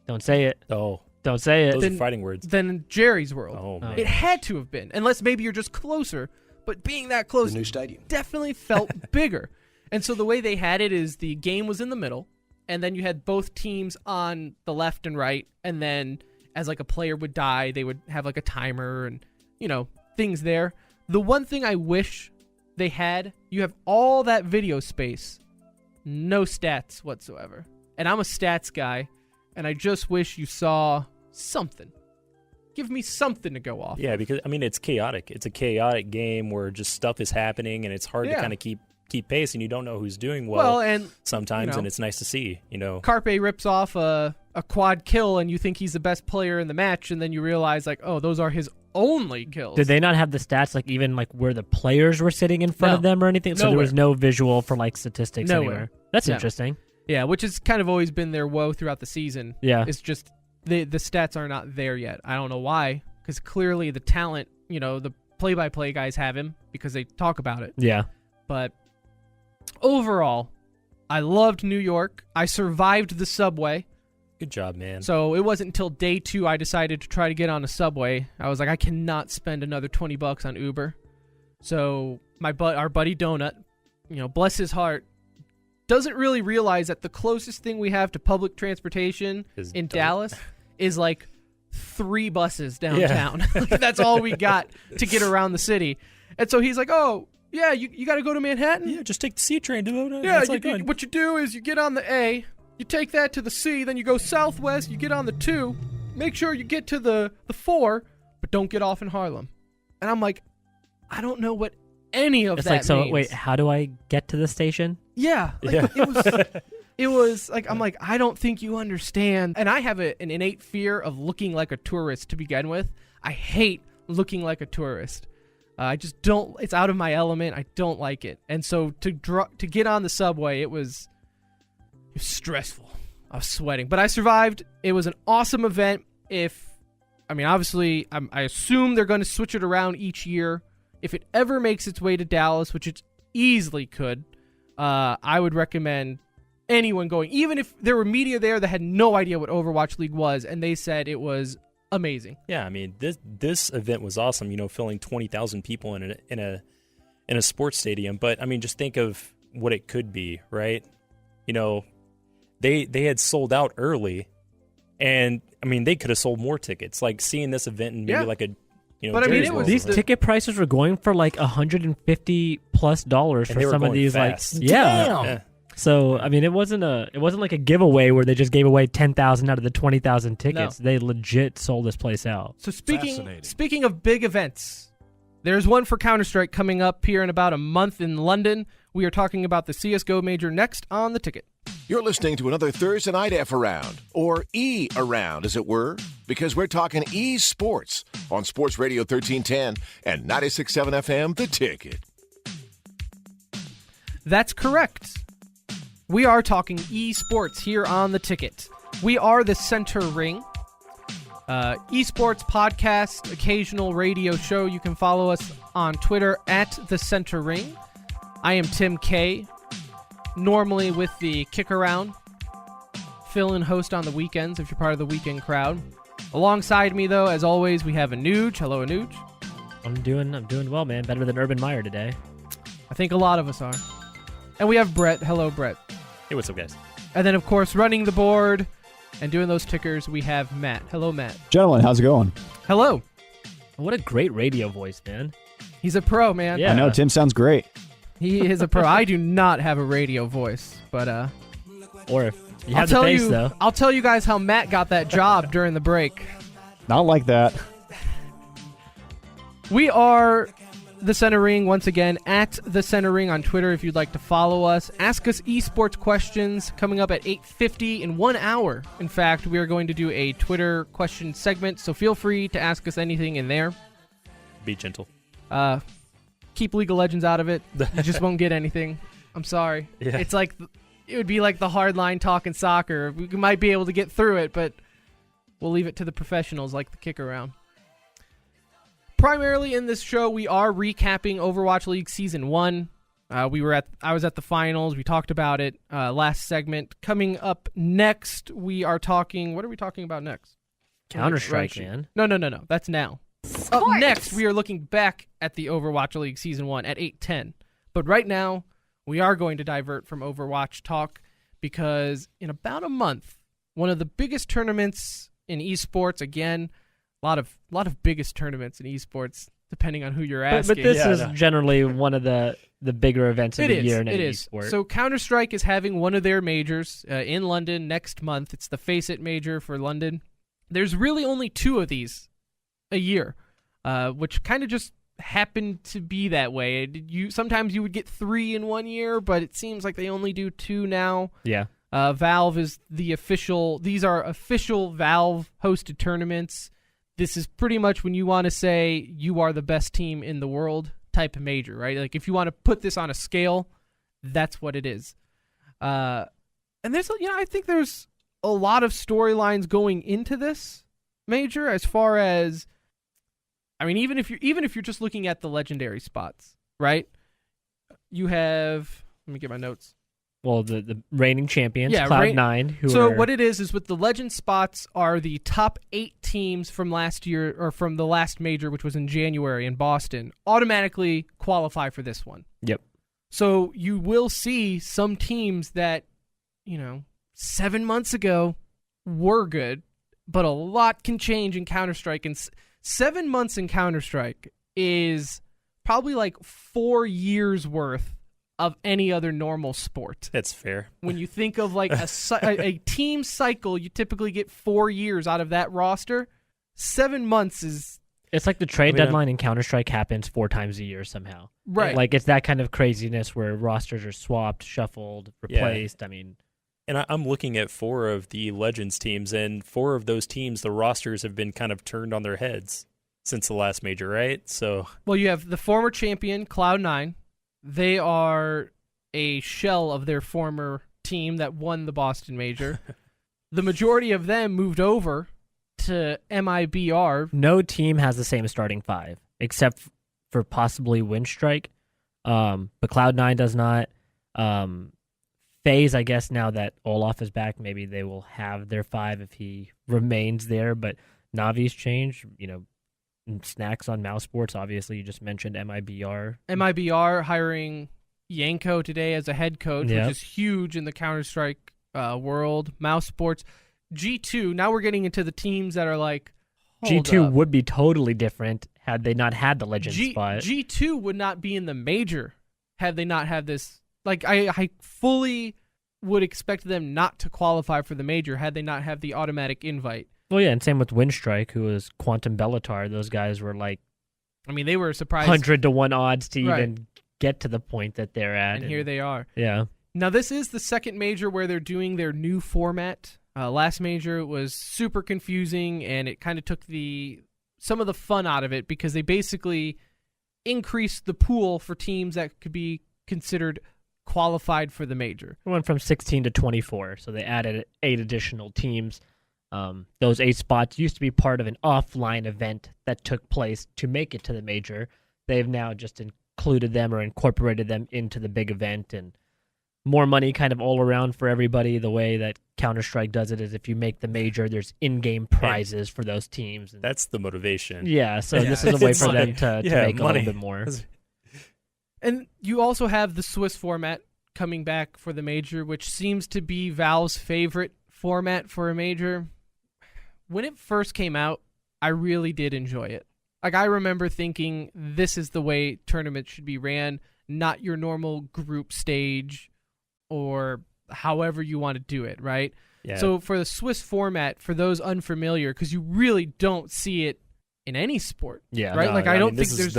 Don't say it. Oh, Don't say it. those Then- are fighting words. Jerry's World. Oh, man. It had to have been, unless maybe you're just closer. But being that close The new stadium. definitely felt bigger. And so the way they had it is the game was in the middle, and then you had both teams on the left and right, and then as like a player would die, they would have like a timer and, you know, things there. The one thing I wish they had, you have all that video space, no stats whatsoever. And I'm a stats guy, and I just wish you saw something. Give me something to go off. Yeah, because I mean it's chaotic. It's a chaotic game where just stuff is happening, and it's hard to Yeah. kind of keep keep pace, and you don't know who's doing Well, and sometimes, and it's nice to see. Carpe rips off a quad kill, and you think he's the best player in the match, and then you realize like, oh, those are his only kills. Did they not have the stats like even like where the players were sitting in front of them or anything? So there was no visual for like statistics anywhere. That's interesting. Yeah, which has kind of always been their woe throughout the season. Yeah, it's just the stats are not there yet. I don't know why, because clearly the talent, the play-by-play guys have him because they talk about it. Yeah, but overall, I loved New York. I survived the subway. Good job, man. So it wasn't until day 2 I decided to try to get on a subway. I was like, I cannot spend another $20 on Uber. So our buddy Donut, bless his heart, doesn't really realize that the closest thing we have to public transportation in Dallas is like 3 buses downtown. Yeah. That's all we got to get around the city. And so he's like, oh, yeah, you got to go to Manhattan? Yeah, just take the C train. What you do is you get on the A, you take that to the C, then you go southwest, you get on the 2, make sure you get to the 4, but don't get off in Harlem. And I'm like, I don't know what any of that means. Wait, how do I get to the station? Yeah. It was like, I'm like, I don't think you understand. And I have an innate fear of looking like a tourist to begin with. I hate looking like a tourist. I just don't, it's out of my element. I don't like it. And so to get on the subway, it was stressful. I was sweating, but I survived. It was an awesome event. Obviously, I assume they're going to switch it around each year. If it ever makes its way to Dallas, which it easily could, I would recommend anyone going, even if there were media there that had no idea what Overwatch League was, and they said it was amazing. Yeah, this event was awesome. Filling 20,000 people in a sports stadium. But just think of what it could be, right? They had sold out early, and they could have sold more tickets. Like seeing this event and maybe like a but these ticket prices were going for like $150+ for some of these fast. Yeah. So it wasn't like a giveaway where they just gave away 10,000 out of the 20,000 tickets. No. They legit sold this place out. So speaking of big events, there's one for Counter-Strike coming up here in about a month in London. We are talking about the CSGO Major next on The Ticket. You're listening to another Thursday Night F-Around, or E-Around, as it were, because we're talking E-Sports on Sports Radio 1310 and 96.7 FM, The Ticket. That's correct. We are talking esports here on The Ticket. We are the Center Ring. Esports podcast, occasional radio show. You can follow us on Twitter at The Center Ring. I am Tim K, normally with the Kick Around, fill-in host on the weekends if you're part of the weekend crowd. Alongside me, though, as always, we have Anuj. Hello, Anuj. I'm doing well, man. Better than Urban Meyer today. I think a lot of us are. And we have Brett. Hello, Brett. Hey, what's up, guys? And then, of course, running the board and doing those tickers, we have Matt. Hello, Matt. Gentlemen, how's it going? Hello. What a great radio voice, man. He's a pro, man. Yeah. I know, Tim sounds great. He is a pro. I do not have a radio voice, but or if you have the face, though. I'll tell you guys how Matt got that job during the break. Not like that. We are The Center Ring, once again, at The Center Ring on Twitter if you'd like to follow us. Ask us esports questions coming up at 8:50 in 1 hour. In fact, we are going to do a Twitter question segment, so feel free to ask us anything in there. Be gentle. Keep League of Legends out of it. You just won't get anything. I'm sorry. Yeah. It's like, it would be like the hard line talking soccer. We might be able to get through it, but we'll leave it to the professionals like the Kick Around. Primarily in this show, we are recapping Overwatch League Season 1. I was at the finals. We talked about it last segment. Coming up next, we are talking... What are we talking about next? Counter-Strike, man. No. That's now. Up next, we are looking back at the Overwatch League Season 1 at 8:10. But right now, we are going to divert from Overwatch talk because in about a month, one of the biggest tournaments in esports, again, a lot of biggest tournaments in esports, depending on who you're asking. But this is generally one of the bigger events of the year in any esport. So Counter-Strike is having one of their majors in London next month. It's the Face It Major for London. There's really only 2 of these a year, which kind of just happened to be that way. Sometimes you would get 3 in one year, but it seems like they only do 2 now. Yeah. Valve is the official. These are official Valve hosted tournaments. This is pretty much when you want to say you are the best team in the world type of major, right? Like if you want to put this on a scale, that's what it is. And there's, I think there's a lot of storylines going into this major as far as, I mean, even if you're just looking at the legendary spots, right? You have, let me get my notes. Well, the reigning champions, Cloud9. What it is with the legend spots are the top 8 teams from last year, or from the last major, which was in January in Boston, automatically qualify for this one. Yep. So you will see some teams that, 7 months ago were good, but a lot can change in Counter-Strike. And 7 months in Counter-Strike is probably like 4 years worth of any other normal sport. That's fair. When you think of like a team cycle, you typically get 4 years out of that roster. 7 months is... It's like the trade deadline in Counter-Strike happens 4 times a year somehow. Right. Like it's that kind of craziness where rosters are swapped, shuffled, replaced. Yeah. I mean... And I'm looking at 4 of the Legends teams, and 4 of those teams, the rosters have been kind of turned on their heads since the last major, right? So... Well, you have the former champion, Cloud9. They are a shell of their former team that won the Boston Major. The majority of them moved over to MIBR. No team has the same starting 5, except for possibly Windstrike. But Cloud9 does not. FaZe, I guess now that Olaf is back, maybe they will have their 5 if he remains there. But Navi's changed, Snacks on Mouse Sports, obviously, you just mentioned MIBR. MIBR hiring Yanko today as a head coach, which is huge in the Counter-Strike world. Mouse Sports. G2, now we're getting into the teams that are like, G2 would be totally different had they not had the legend spot. G2 would not be in the major had they not had this. Like, I fully would expect them not to qualify for the major had they not have the automatic invite. Well, yeah, and same with Windstrike, who was Quantum Bellatar. Those guys were like... I mean, they were surprised. 100-to-1 odds to even get to the point that they're at. And here they are. Yeah. Now, this is the second major where they're doing their new format. Last major was super confusing, and it kind of took some of the fun out of it because they basically increased the pool for teams that could be considered qualified for the major. It went from 16 to 24, so they added 8 additional teams. Those 8 spots used to be part of an offline event that took place to make it to the major. They've now just included them or incorporated them into the big event, and more money kind of all around for everybody. The way that Counter-Strike does it is if you make the major, there's in-game prizes for those teams. And that's the motivation. Yeah, so this is a way for them to make a little bit more. And you also have the Swiss format coming back for the major, which seems to be Valve's favorite format for a major. When it first came out, I really did enjoy it. Like, I remember thinking this is the way tournaments should be ran, not your normal group stage or however you want to do it, right? Yeah. So for the Swiss format, for those unfamiliar, because you really don't see it in any sport, right? No, like, I don't think this there's is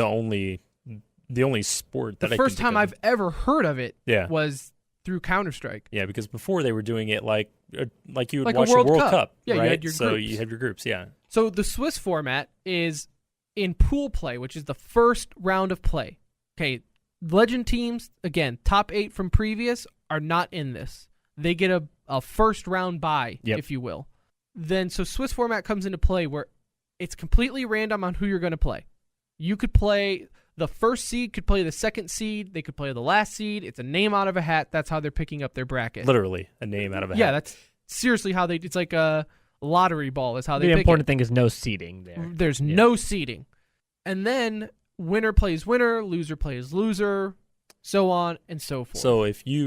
the only sport that the first time I've ever heard of it was through Counter-Strike. Yeah, because before they were doing it like you would like watch a World World Cup. Cup, Yeah, right? you had your so groups. you had your groups, yeah. So the Swiss format is in pool play, which is the first round of play. Okay, legend teams, again, top 8 from previous are not in this. They get a first round bye, if you will. Then, so Swiss format comes into play where it's completely random on who you're going to play. You could play... The first seed could play the second seed. They could play the last seed. It's a name out of a hat. That's how they're picking up their bracket. Literally, a name out of a hat. Yeah, that's seriously how they... It's like a lottery ball is how they pick it. The important thing is no seeding there. There's no seeding. And then winner plays winner, loser plays loser, so on and so forth. So if you're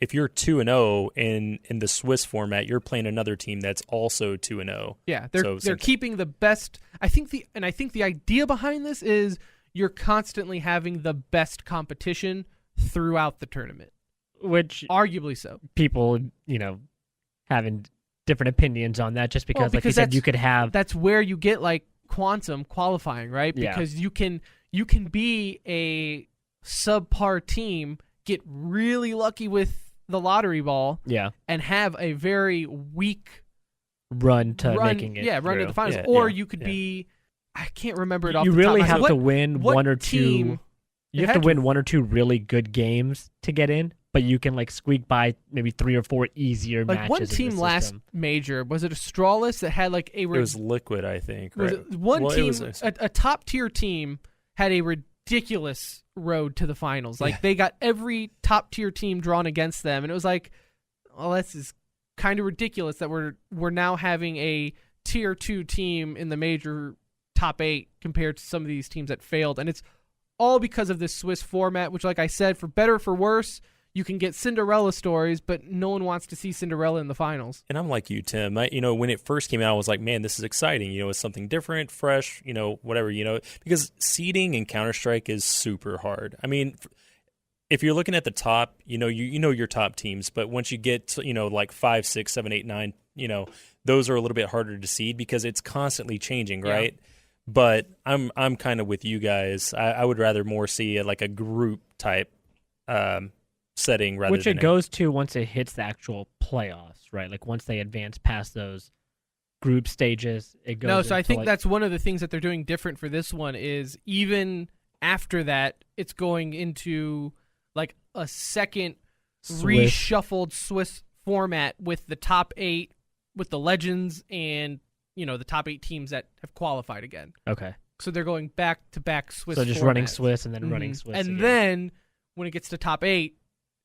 2-0 in the Swiss format, you're playing another team that's also 2-0. Yeah, they're keeping the best. I think the idea behind this is you're constantly having the best competition throughout the tournament, which arguably so. People, having different opinions on that, just because like you said, you could have. That's where you get like quantum qualifying, right? Yeah. Because you can be a subpar team, get really lucky with the lottery ball, Yeah. and have a very weak Run making it. run to through. the finals. Yeah, or yeah, you could yeah. be, I can't remember it off You the really top of my have head. to win what one or team- two. You have to win one or two really good games to get in, but you can like squeak by maybe 3 or 4 easier Like matches. one in the team last system. major, was it Astralis that had like a It was Liquid, I think. was Right? it one Well, it team, was- a top tier team had a ridiculous road to the finals. Like they got every top tier team drawn against them, and it was like, well, this is kind of ridiculous that we're now having a tier 2 team in the major top 8 compared to some of these teams that failed, and it's all because of this Swiss format, which, like I said, for better or for worse, you can get Cinderella stories, but no one wants to see Cinderella in the finals. And I'm like you, Tim. When it first came out, I was like, man, this is exciting. It's something different, fresh, whatever, because seeding in Counter-Strike is super hard. I mean, if you're looking at the top, you know your top teams, but once you get to, like 5, 6, 7, 8, 9, those are a little bit harder to seed because it's constantly changing, right? Yeah. But I'm kind of with you guys. I would rather more see like a group type setting rather which than it goes to once it hits the actual playoffs, right? Like once they advance past those group stages, it goes. No, so I think like, that's one of the things that they're doing different for this one is even after that, it's going into like a second reshuffled Swiss format with the top 8, with the legends and the top 8 teams that have qualified again. Okay. So they're going back to back Swiss. So just formats. running Swiss and then running Swiss. And again. then when it gets to top 8,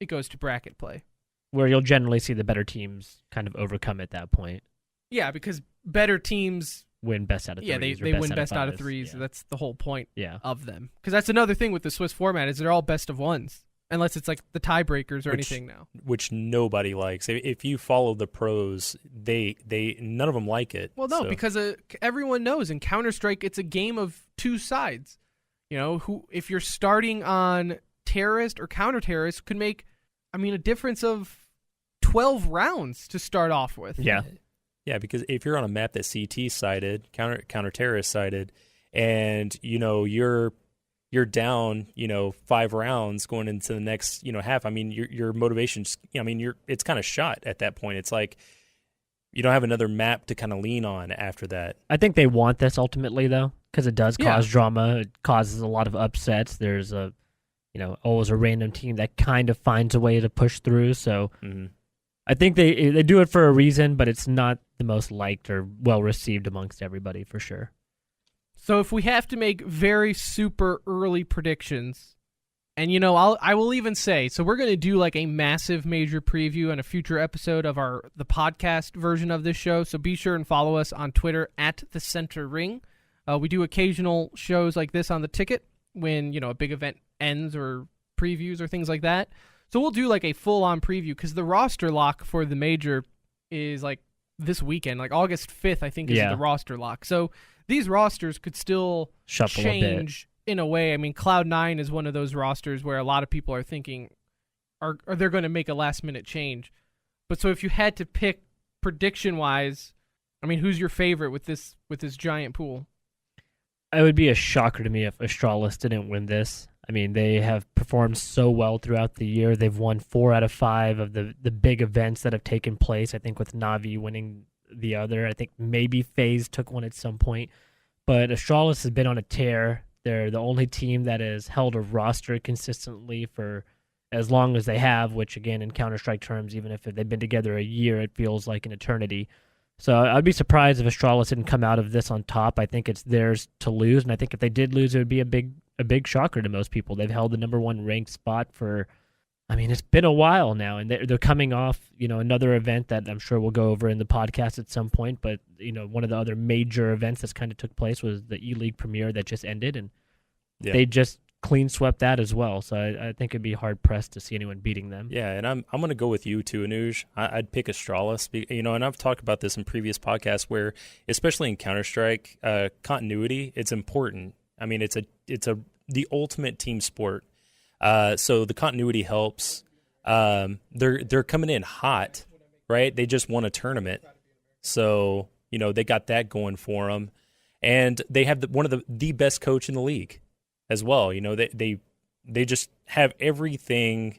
it goes to bracket play. Where you'll generally see the better teams kind of overcome at that point. Yeah, because better teams win best out of threes. Yeah, they win best out of fives. threes. Yeah. That's the whole point Yeah. of them. Because that's another thing with the Swiss format is they're all best of ones. Unless it's like the tiebreakers or anything now. Which nobody likes. If you follow the pros, they none of them like it. Well, no, so. because everyone knows in Counter-Strike it's a game of two sides. If you're starting on terrorist or counter-terrorist could make, a difference of 12 rounds to start off with. Yeah. Yeah, because if you're on a map that's CT sided, counter-terrorist sided, and you're down, 5 rounds going into the next, half. Your motivation's, it's kind of shot at that point. It's like you don't have another map to kind of lean on after that. I think they want this ultimately, though, because it does cause drama. It causes a lot of upsets. There's always a random team that kind of finds a way to push through. So I think they do it for a reason, but it's not the most liked or well received amongst everybody for sure. So if we have to make very super early predictions, and I will even say, so we're going to do like a massive major preview in a future episode of the podcast version of this show. So be sure and follow us on Twitter at The Center Ring. We do occasional shows like this on the ticket when a big event ends or previews or things like that. So we'll do like a full on preview because the roster lock for the major is like this weekend, like August 5th, I think is the roster lock. So these rosters could still shuffle change in a way. Cloud9 is one of those rosters where a lot of people are thinking, are they going to make a last minute change? But so if you had to pick prediction wise, who's your favorite with this giant pool? It would be a shocker to me if Astralis didn't win this. They have performed so well throughout the year. They've won 4 out of 5 of the big events that have taken place. I think with Na'Vi winning the other. I think maybe FaZe took one at some point. But Astralis has been on a tear. They're the only team that has held a roster consistently for as long as they have, which, again, in Counter-Strike terms, even if they've been together a year, it feels like an eternity. So I'd be surprised if Astralis didn't come out of this on top. I think it's theirs to lose, and I think if they did lose, it would be a big shocker to most people. They've held the number 1 ranked spot for, it's been a while now, and they're coming off, another event that I'm sure we'll go over in the podcast at some point, but, one of the other major events that's kind of took place was the E-League premiere that just ended, and they just clean swept that as well, so I think it'd be hard-pressed to see anyone beating them. Yeah, and I'm going to go with you too, Anuj. I'd pick Astralis, and I've talked about this in previous podcasts where, especially in Counter-Strike, continuity, it's important. It's the ultimate team sport. So the continuity helps. They're coming in hot, right? They just won a tournament, so they got that going for them. and they have one of the best coach in the league as well. You know, they just have everything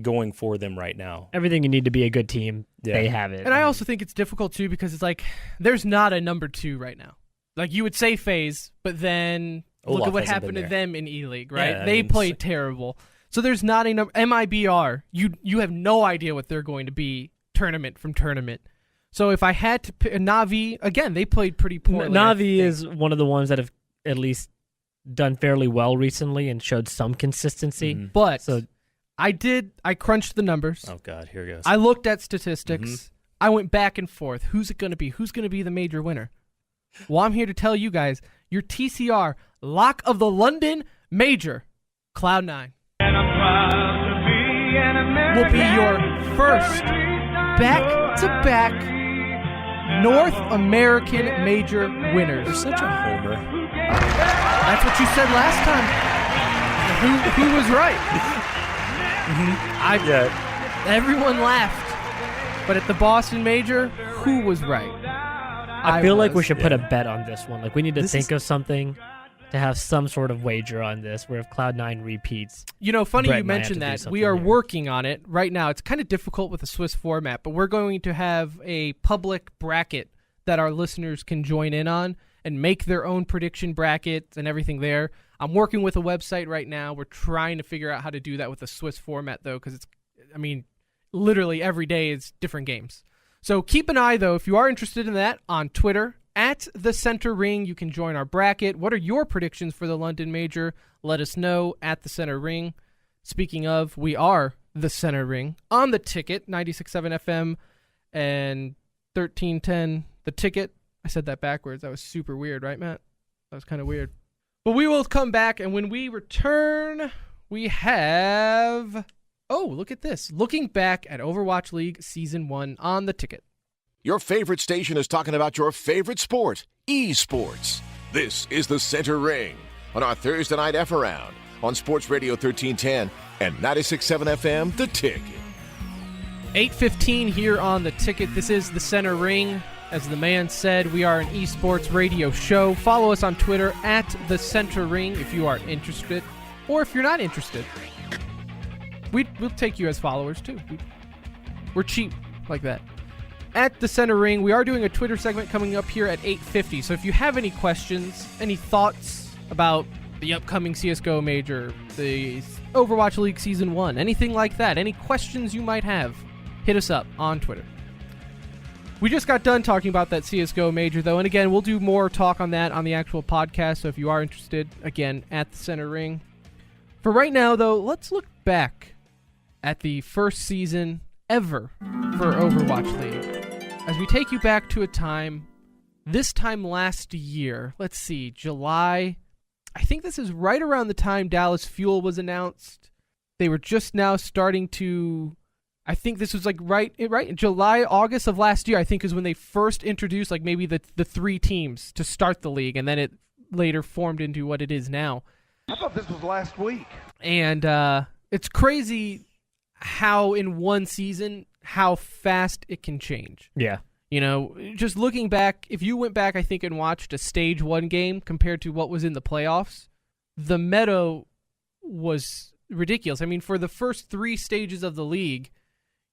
going for them right now. Everything you need to be a good team, they have it. And I also think it's difficult too because it's like there's not a number 2 right now. Like you would say FaZe, but then look at what happened to them in E-League, right? Yeah, they played terrible. So there's not a number. MIBR, you have no idea what they're going to be tournament from tournament. So if I had to pick Na'Vi, again, they played pretty poorly. Na'Vi is one of the ones that have at least done fairly well recently and showed some consistency. Mm-hmm. But so I crunched the numbers. Oh, God, here it goes. I looked at statistics. I went back and forth. Who's it going to be? Who's going to be the major winner? Well, I'm here to tell you guys, your TCR lock of the London Major, Cloud9, will be your first back-to-back North American Major winners. You're such a homer. That's what you said last time. Who was right? Everyone laughed. But at the Boston Major, who was right? I feel like we should put a bet on this one. Like we need to think of something to have some sort of wager on this where if Cloud9 repeats. You know, funny Brett you mentioned that. We something are here. working on it right now. It's kind of difficult with the Swiss format, but we're going to have a public bracket that our listeners can join in on and make their own prediction brackets and everything there. I'm working with a website right now. We're trying to figure out how to do that with the Swiss format, though, because literally every day is different games. So keep an eye, though, if you are interested in that, on Twitter, at The Center Ring. You can join our bracket. What are your predictions for the London Major? Let us know at The Center Ring. Speaking of, we are The Center Ring on The Ticket, 96.7 FM and 1310 The Ticket. I said that backwards. That was super weird, right, Matt? That was kind of weird. But we will come back, and when we return, we have... Oh, look at this. Looking back at Overwatch League Season 1 on The Ticket. Your favorite station is talking about your favorite sport, esports. This is The Center Ring on our Thursday night F-Around on Sports Radio 1310 and 96.7 FM, The Ticket. 8:15 here on The Ticket. This is The Center Ring. As the man said, we are an esports radio show. Follow us on Twitter at The Center Ring if you are interested, or if you're not interested. We'll take you as followers, too. We're cheap like that. At The Center Ring, we are doing a Twitter segment coming up here at 8:50. So if you have any questions, any thoughts about the upcoming CSGO Major, the Overwatch League Season 1, anything like that, any questions you might have, hit us up on Twitter. We just got done talking about that CSGO Major, though, and again, we'll do more talk on that on the actual podcast, so if you are interested, again, at The Center Ring. For right now, though, let's look back at the first season ever for Overwatch League. As we take you back to a time, this time last year, let's see, July, I think this is right around the time Dallas Fuel was announced. They were just now starting to, I think this was like right in July, August of last year, I think is when they first introduced like maybe the 3 teams to start the league, and then it later formed into what it is now. I thought this was last week. And it's crazy how in one season, how fast it can change. Yeah. You know, just looking back, if you went back, I think, and watched a Stage 1 game compared to what was in the playoffs, the meta was ridiculous. I mean, for the first 3 stages of the league,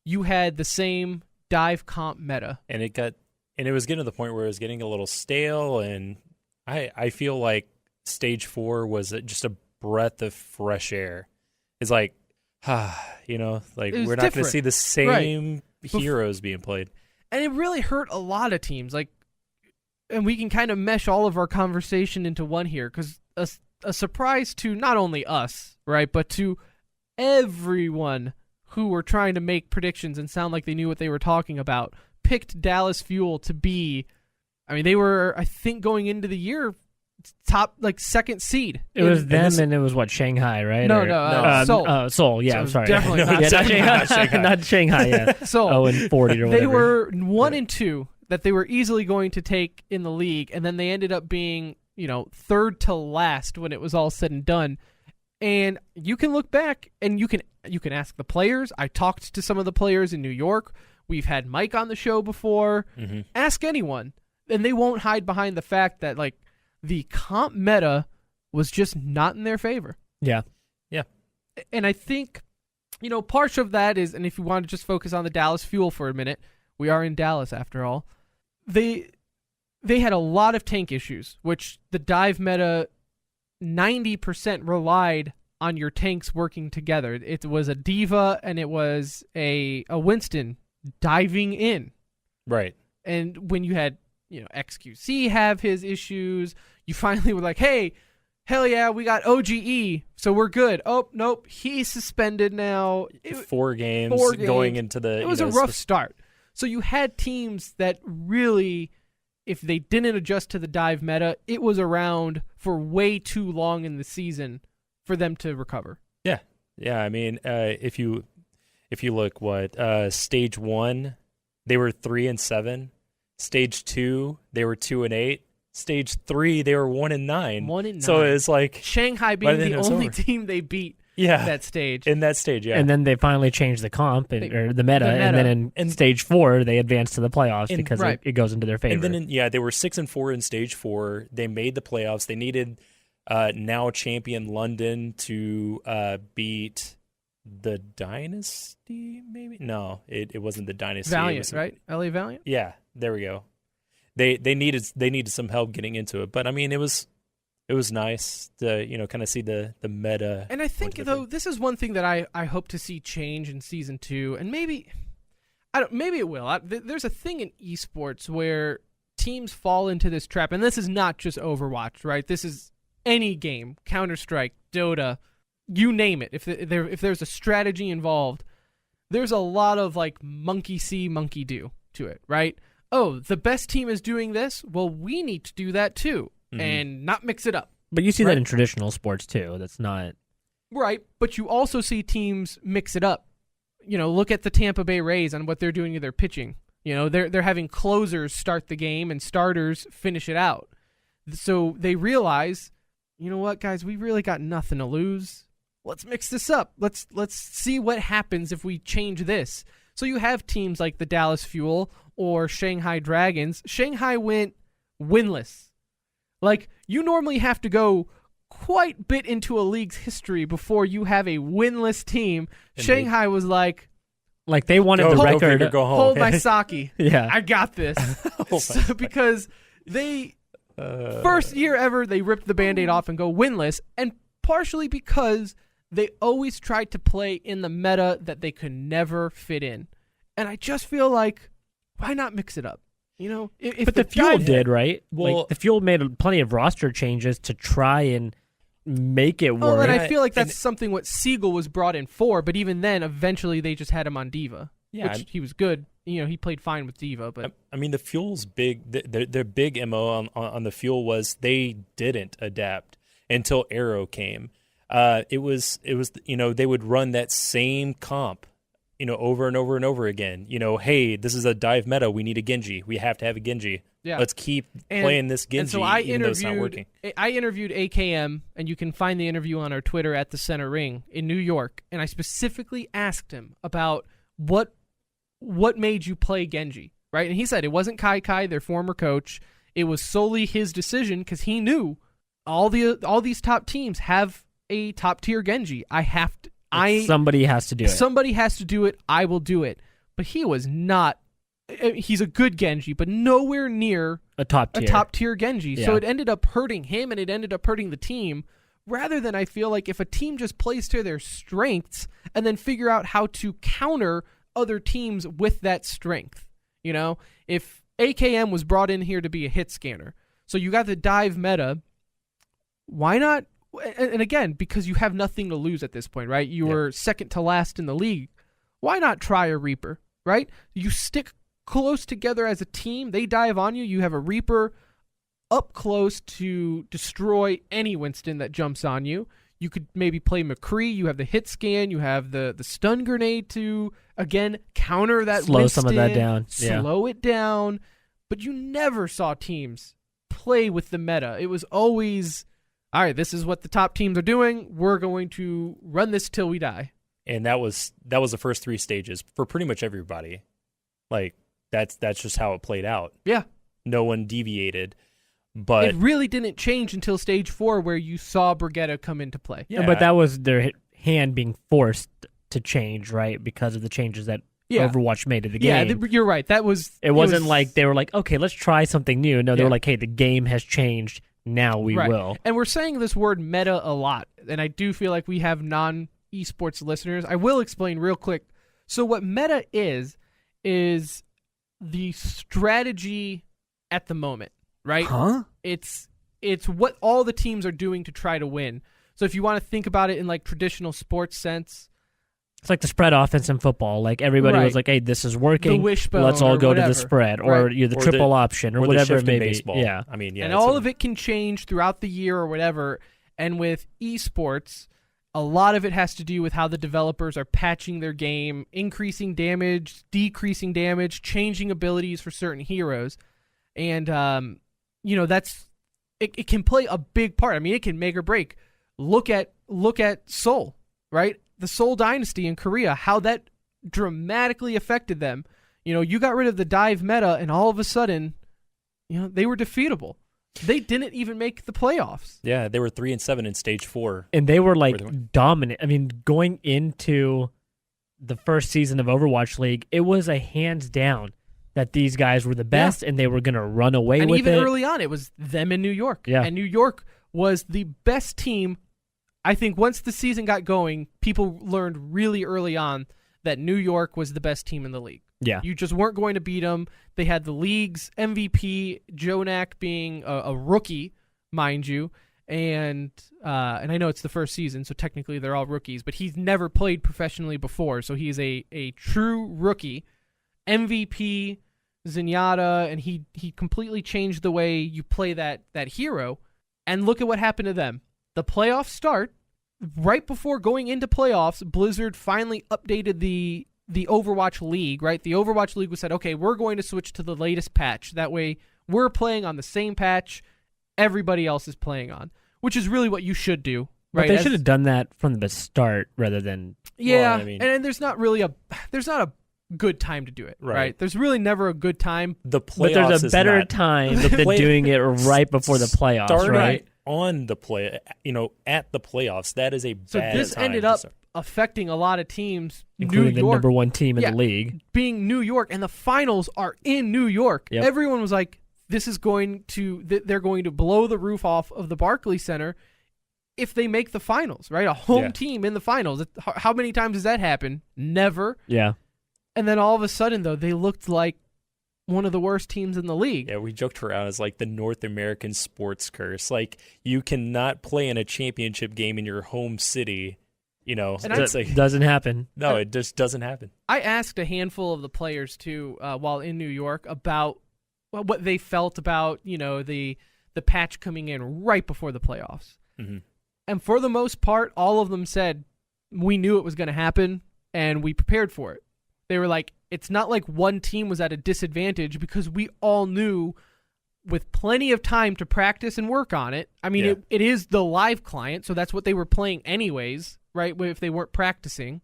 you had the same dive comp meta. And it was getting to the point where it was getting a little stale, and I feel like Stage 4 was just a breath of fresh air. It's like, you know, like we're not going to see the same heroes being played. And it really hurt a lot of teams. Like, and we can kind of mesh all of our conversation into one here, because a surprise to not only us, right, but to everyone who were trying to make predictions and sound like they knew what they were talking about, picked Dallas Fuel to be, I mean, they were, I think, going into the year, top, like, second seed. It was them, and it was what, Shanghai, right? No, Seoul. Yeah, so I'm sorry. definitely not Shanghai. Not Shanghai. Yeah. So 0-40 or whatever. They were 1 and 2 that they were easily going to take in the league, and then they ended up being, you know, third to last when it was all said and done. And you can look back and you can ask the players. I talked to some of the players in New York. We've had Mike on the show before. Mm-hmm. Ask anyone, and they won't hide behind the fact that, like, the comp meta was just not in their favor. Yeah. And I think, part of that is, and if you want to just focus on the Dallas Fuel for a minute, we are in Dallas after all, they had a lot of tank issues, which the dive meta 90% relied on your tanks working together. It was a D.Va and it was a Winston diving in. Right. And when you had, XQC have his issues, you finally were like, hey, hell yeah, we got OGE, so we're good. Oh, nope, he's suspended now. 4 games going into the... It was a rough start. So you had teams that really, if they didn't adjust to the dive meta, it was around for way too long in the season for them to recover. Yeah. I mean, if you look, stage 1, they were 3-7. Stage 2, they were 2-8. Stage 3, they were 1-9. 1-9. So it's like Shanghai being the only team they beat. That stage. In that stage, yeah. And then they finally changed the comp or the meta, and then in stage 4 they advanced to the playoffs because it goes into their favor. And then they were 6-4 in stage 4. They made the playoffs. They needed now champion London to beat the Dynasty. Maybe it wasn't the Dynasty. Valiant, right? LA Valiant. Yeah, there we go. They needed some help getting into it, but I mean it was nice to kind of see the meta. And I think though this is one thing that I hope to see change in season 2, and maybe it will. There's a thing in esports where teams fall into this trap, and this is not just Overwatch, right? This is any game, Counter-Strike, Dota, you name it. If there's a strategy involved, there's a lot of like monkey see, monkey do to it, right? Oh, the best team is doing this. Well, we need to do that too, and not mix it up. But you see that in traditional sports too. That's not right. But you also see teams mix it up. Look at the Tampa Bay Rays and what they're doing to their pitching. They're having closers start the game and starters finish it out. So they realize, you know what, guys, we really got nothing to lose. Let's mix this up. Let's see what happens if we change this. So you have teams like the Dallas Fuel or Shanghai Dragons. Shanghai went winless. Like, you normally have to go quite a bit into a league's history before you have a winless team. Indeed. Shanghai was like they wanted the record. Go home. Hold my sake. Yeah. I got this. Because they, first year ever, they ripped the Band-Aid off and go winless, and partially because they always tried to play in the meta that they could never fit in. And I just feel like, why not mix it up? If but the Fuel did, right? Well, the Fuel made plenty of roster changes to try and make it work. Oh, and I feel like that's something what Siegel was brought in for, but even then, eventually they just had him on D.Va, which he was good. He played fine with D.Va, but... I mean, the Fuel's big... Their big MO on the Fuel was they didn't adapt until Arrow came. It was they would run that same comp over and over and over again. Hey, this is a dive meta. We need a Genji. We have to have a Genji. Yeah. Let's keep playing this Genji, so even though it's not working. I interviewed AKM, and you can find the interview on our Twitter at the Center Ring in New York, and I specifically asked him about what made you play Genji, right? And he said it wasn't Kai, their former coach. It was solely his decision because he knew all these top teams have a top-tier Genji. Somebody has to do it. Somebody has to do it. I will do it. But he was not... He's a good Genji, but nowhere near a top tier Genji. Yeah. So it ended up hurting him, and it ended up hurting the team, rather than, I feel like, if a team just plays to their strengths and then figure out how to counter other teams with that strength. If AKM was brought in here to be a hit scanner, so you got the dive meta, why not? And again, because you have nothing to lose at this point, right? You were second to last in the league. Why not try a Reaper, right? You stick close together as a team. They dive on you. You have a Reaper up close to destroy any Winston that jumps on you. You could maybe play McCree. You have the hit scan. You have the stun grenade to, again, counter that Slow Winston. Some of that down. Slow it down. But you never saw teams play with the meta. It was always... all right, this is what the top teams are doing. We're going to run this till we die. And that was the first 3 stages for pretty much everybody. Like that's just how it played out. Yeah. No one deviated. But it really didn't change until stage 4 where you saw Brigetta come into play. yeah, But that was their hand being forced to change, right? Because of the changes that Overwatch made to the game. Yeah, you're right. It wasn't like they were like, okay, let's try something new. No, they were like, hey, the game has changed. Now we will. And we're saying this word meta a lot, and I do feel like we have non-esports listeners. I will explain real quick. So what meta is the strategy at the moment, right? Huh? It's what all the teams are doing to try to win. So if you want to think about it in like traditional sports sense, it's like the spread offense in football. Like everybody was like, hey, this is working. The wishbone, let's all go whatever. to the spread or the triple option or whatever it may be. Baseball. Yeah. I mean, and all of it can change throughout the year or whatever. And with esports, a lot of it has to do with how the developers are patching their game, increasing damage, decreasing damage, changing abilities for certain heroes. And, that's it can play a big part. I mean, it can make or break. Look at Seoul, right? The Seoul Dynasty in Korea, how that dramatically affected them. You got rid of the dive meta, and all of a sudden, they were defeatable. They didn't even make the playoffs. Yeah, they were 3-7 in stage 4. And they were like dominant. I mean, going into the first season of Overwatch League, it was a hands down that these guys were the best and they were going to run away with it. And even early on, it was them in New York. Yeah. And New York was the best team. I think once the season got going, people learned really early on that New York was the best team in the league. Yeah. You just weren't going to beat them. They had the league's MVP, Jonak being a rookie, mind you. And I know it's the first season, so technically they're all rookies, but he's never played professionally before, so he's a true rookie. MVP, Zenyatta, and he completely changed the way you play that hero. And look at what happened to them. The playoffs start. Right before going into playoffs, Blizzard finally updated the Overwatch League, right? The Overwatch League was said, okay, we're going to switch to the latest patch. That way, we're playing on the same patch everybody else is playing on, which is really what you should do, right? But they should have done that from the start rather than... Yeah, well, I mean, and there's not a good time to do it, right? There's really never a good time. The playoffs But there's a better not, time than doing it right before the playoffs, starting right? on the play, at the playoffs, that is a bad So this time ended to up start. affecting a lot lot of teams, Including New the York number one team in the league. being New York, and the finals are in New York. Yep. Everyone was like, "This is going to they're going to blow the roof off of the Barclays Center if they make the finals." Right, a home team in the finals. How many times does that happen? Never. Yeah. And then all of a sudden, though, they looked like one of the worst teams in the league. Yeah, we joked around as like the North American sports curse. Like, you cannot play in a championship game in your home city. And it's like, doesn't happen. no, it just doesn't happen. I asked a handful of the players too, while in New York, about what they felt about the patch coming in right before the playoffs. Mm-hmm. And for the most part, all of them said we knew it was going to happen and we prepared for it. They were like, it's not like one team was at a disadvantage because we all knew with plenty of time to practice and work on it. I mean, it is the live client, so that's what they were playing anyways, right, if they weren't practicing.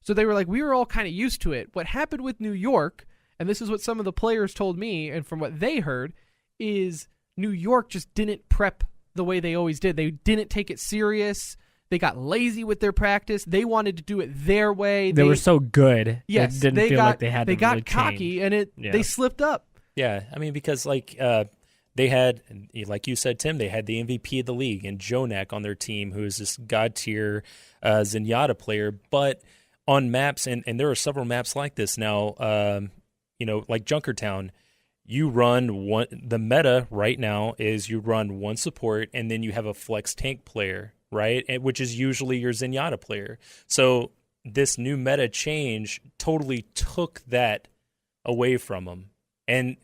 So they were like, we were all kind of used to it. What happened with New York, and this is what some of the players told me, and from what they heard, is New York just didn't prep the way they always did. They didn't take it serious. They got lazy with their practice. They wanted to do it their way. They were so good. Yes, it didn't feel like they had to got really cocky, change. and they slipped up. Yeah, I mean, because they had, like you said, Tim, they had the MVP of the league and Jonak on their team, who is this god tier Zenyatta player. But on maps, and there are several maps like this now, like Junkertown, you run the meta right now is you run one support and then you have a flex tank player, right? Which is usually your Zenyatta player. So this new meta change totally took that away from them. And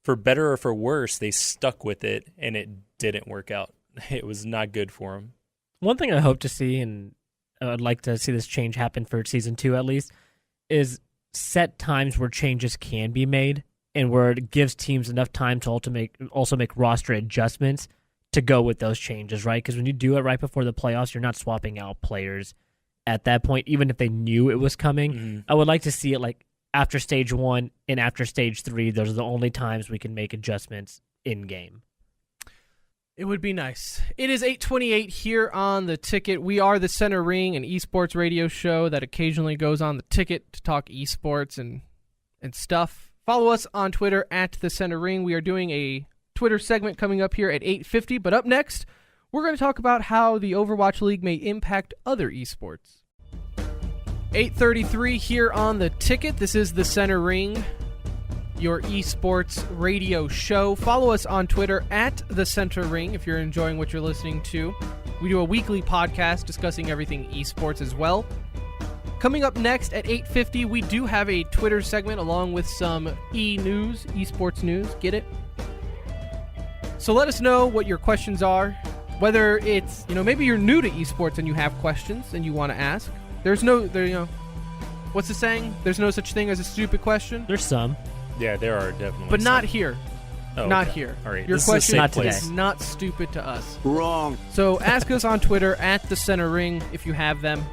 for better or for worse, they stuck with it and it didn't work out. It was not good for them. One thing I hope to see, and I'd like to see this change happen for Season 2 at least, is set times where changes can be made and where it gives teams enough time to also make roster adjustments to go with those changes, right? Because when you do it right before the playoffs, you're not swapping out players at that point, even if they knew it was coming. Mm-hmm. I would like to see it like after Stage 1 and after Stage 3. Those are the only times we can make adjustments in-game. It would be nice. It is 8:28 here on The Ticket. We are the Center Ring, an esports radio show that occasionally goes on The Ticket to talk esports and stuff. Follow us on Twitter at The Center Ring. We are doing a Twitter segment coming up here at 8:50. But up next, we're going to talk about how the Overwatch League may impact other esports. 8:33 here on The Ticket. This is The Center Ring, your esports radio show. Follow us on Twitter at The Center Ring if you're enjoying what you're listening to. We do a weekly podcast discussing everything esports as well. Coming up next at 8:50, we do have a Twitter segment along with some e-news, esports news. Get it? So let us know what your questions are. Whether it's, maybe you're new to esports and you have questions and you want to ask. What's the saying? There's no such thing as a stupid question. There's some. Yeah, there are definitely. But not some. here. Oh, Not okay. here. All right. Your This question Not today. is not stupid to us. Wrong. So ask us on Twitter at The Center Ring if you have them.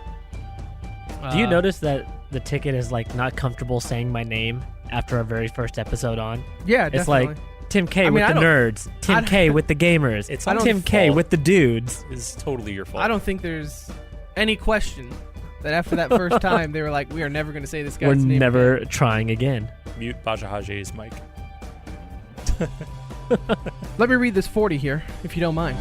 Do you notice that The Ticket is not comfortable saying my name after our very first episode on? Yeah, It's definitely. like Tim K I with mean, the I don't- nerds, Tim K with the gamers, It's Tim K fault. with the dudes. It's totally your fault. I don't think there's any question that after that first time they were like, we are never going to say this guy's We're name never again. trying again. Mute Bajahaje's mic. Let me read this 40 here, if you don't mind.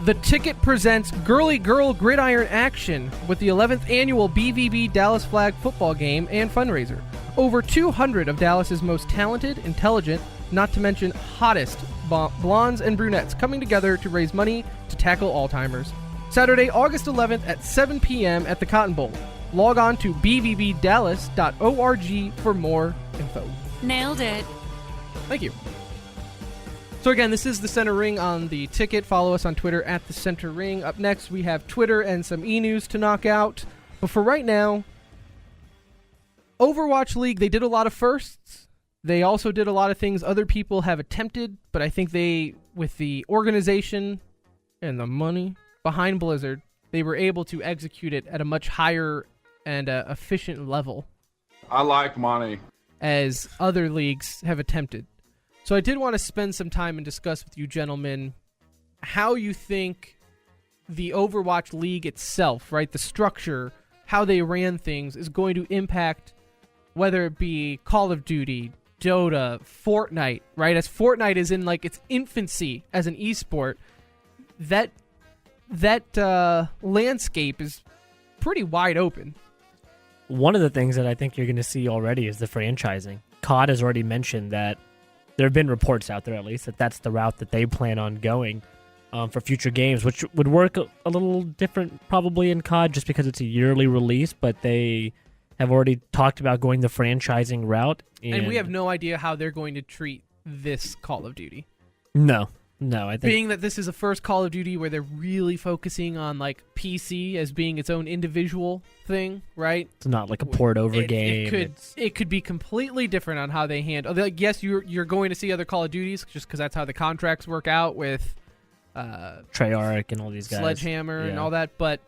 The Ticket presents Girly Girl Gridiron Action with the 11th annual BVB Dallas Flag football game and fundraiser. Over 200 of Dallas's most talented, intelligent, not to mention hottest blondes and brunettes coming together to raise money to tackle Alzheimer's. Saturday, August 11th at 7 p.m. at the Cotton Bowl. Log on to bvbdallas.org for more info. Nailed it. Thank you. So again, this is The Center Ring on The Ticket. Follow us on Twitter at The Center Ring. Up next, we have Twitter and some e-news to knock out. But for right now, Overwatch League, they did a lot of firsts. They also did a lot of things other people have attempted, but I think they, with the organization and the money behind Blizzard, they were able to execute it at a much higher and efficient level I like money. as other leagues have attempted. So I did want to spend some time and discuss with you gentlemen how you think the Overwatch League itself, right, the structure, how they ran things, is going to impact whether it be Call of Duty, Dota, Fortnite, right? As Fortnite is in its infancy as an esport, that landscape is pretty wide open. One of the things that I think you're going to see already is the franchising. COD has already mentioned that there have been reports out there, at least, that that's the route that they plan on going for future games, which would work a little different probably in COD just because it's a yearly release, but they have already talked about going the franchising route. And we have no idea how they're going to treat this Call of Duty. No, I think... Being that this is the first Call of Duty where they're really focusing on PC as being its own individual thing, right? It's not like a port over game. It could be completely different on how they handle. Yes, you're going to see other Call of Duties just because that's how the contracts work out with Treyarch and all these guys. Sledgehammer and all that, but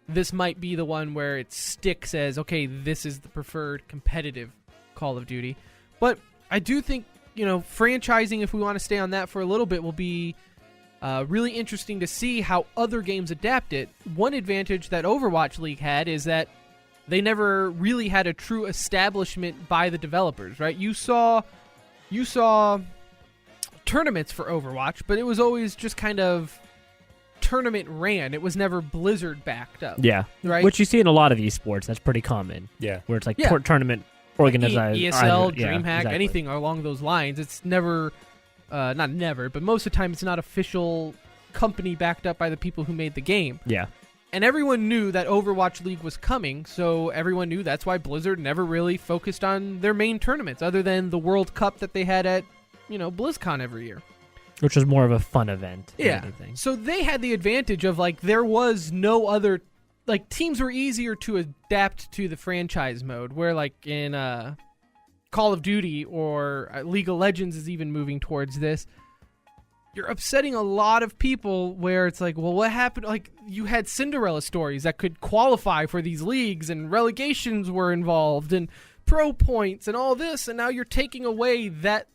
this might be the one where it sticks as, okay, this is the preferred competitive Call of Duty. But I do think, franchising, if we want to stay on that for a little bit, will be really interesting to see how other games adapt it. One advantage that Overwatch League had is that they never really had a true establishment by the developers, right? You saw tournaments for Overwatch, but it was always just kind of tournament ran. It was never Blizzard backed up. Yeah. Right? Which you see in a lot of esports. That's pretty common. Yeah. Where it's like Yeah. tournament organized. ESL, yeah, DreamHack, exactly. anything along those lines. It's never, not never, but most of the time it's not official company backed up by the people who made the game. Yeah. And everyone knew that Overwatch League was coming, so everyone knew that's why Blizzard never really focused on their main tournaments, other than the World Cup that they had at, BlizzCon every year. Which was more of a fun event than Yeah. anything. So they had the advantage of, there was no other, teams were easier to adapt to the franchise mode, where, in Call of Duty or League of Legends is even moving towards this. You're upsetting a lot of people where it's well, what happened? You had Cinderella stories that could qualify for these leagues, and relegations were involved, and pro points, and all this, and now you're taking away that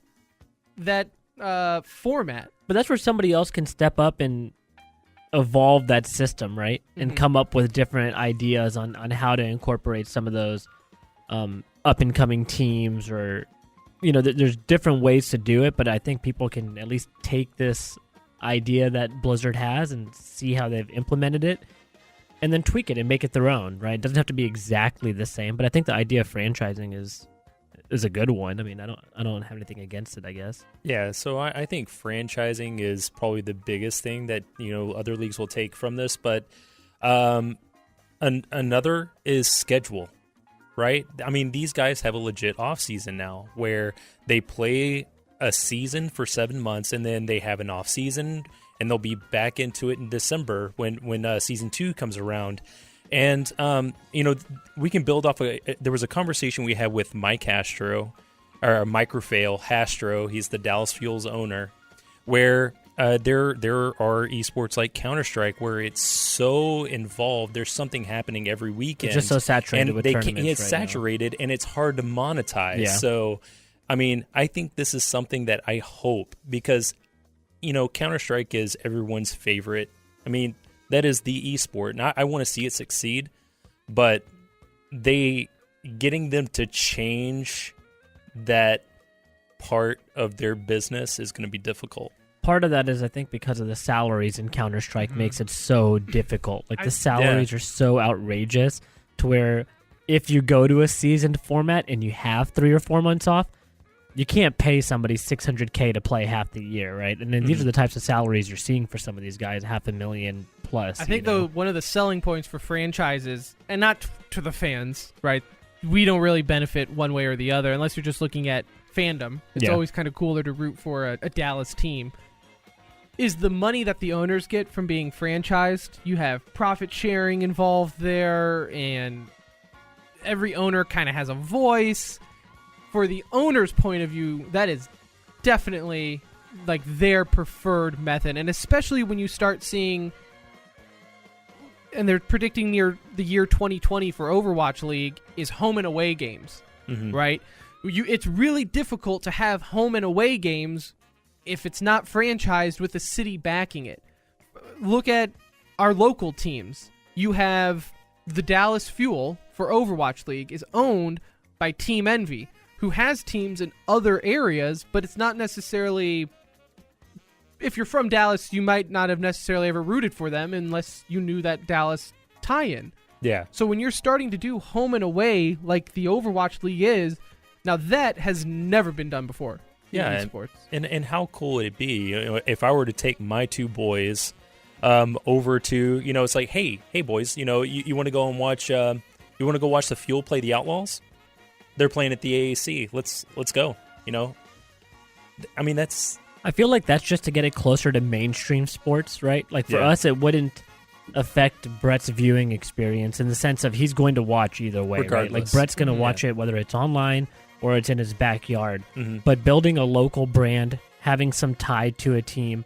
format. But that's where somebody else can step up and evolve that system, right? And come up with different ideas on how to incorporate some of those up-and-coming teams, or, there's different ways to do it, but I think people can at least take this idea that Blizzard has and see how they've implemented it, and then tweak it and make it their own, right? It doesn't have to be exactly the same, but I think the idea of franchising is a good one. I mean, I don't have anything against it, I guess. Yeah, so I think franchising is probably the biggest thing that other leagues will take from this. But another is schedule, right? I mean, these guys have a legit off season now where they play a season for 7 months and then they have an off season and they'll be back into it in December when season 2 comes around. And, we can build off there was a conversation we had with Mike Hastro, or Mike Rafael Hastro. He's the Dallas Fuels owner, where there are esports like Counter-Strike where it's so involved. There's something happening every weekend. It's just so saturated and with tournaments it's right saturated now. And it's hard to monetize. Yeah. So, I mean, I think this is something that I hope, because, Counter-Strike is everyone's favorite. I mean, that is the esport, and I want to see it succeed, but getting them to change that part of their business is going to be difficult. Part of that is, I think, because of the salaries in Counter-Strike makes it so difficult. Like, the salaries are so outrageous to where if you go to a seasoned format and you have 3 or 4 months off, you can't pay somebody $600K to play half the year, right? And then these are the types of salaries you're seeing for some of these guys, $500,000 plus. I think, though, one of the selling points for franchises, and not to the fans, right? We don't really benefit one way or the other, unless you're just looking at fandom. It's always kind of cooler to root for a Dallas team. Is the money that the owners get from being franchised. You have profit sharing involved there, and every owner kind of has a voice. For the owner's point of view, that is definitely like their preferred method. And especially when you start seeing, and they're predicting near the year 2020 for Overwatch League, is home and away games, right? It's really difficult to have home and away games if it's not franchised with the city backing it. Look at our local teams. You have the Dallas Fuel for Overwatch League is owned by Team Envy, who has teams in other areas, but it's not necessarily... If you're from Dallas, you might not have necessarily ever rooted for them unless you knew that Dallas tie-in. Yeah. So when you're starting to do home and away like the Overwatch League is, now that has never been done before in esports. And how cool would it be if I were to take my 2 boys over to, it's like, hey boys, you want to go and watch, you want to go watch the Fuel play the Outlaws? They're playing at the AAC. Let's go. I mean, I feel like that's just to get it closer to mainstream sports, right? Like for us, it wouldn't affect Brett's viewing experience in the sense of he's going to watch either way, right? Like Brett's going to watch it whether it's online or it's in his backyard. But building a local brand, having some tie to a team,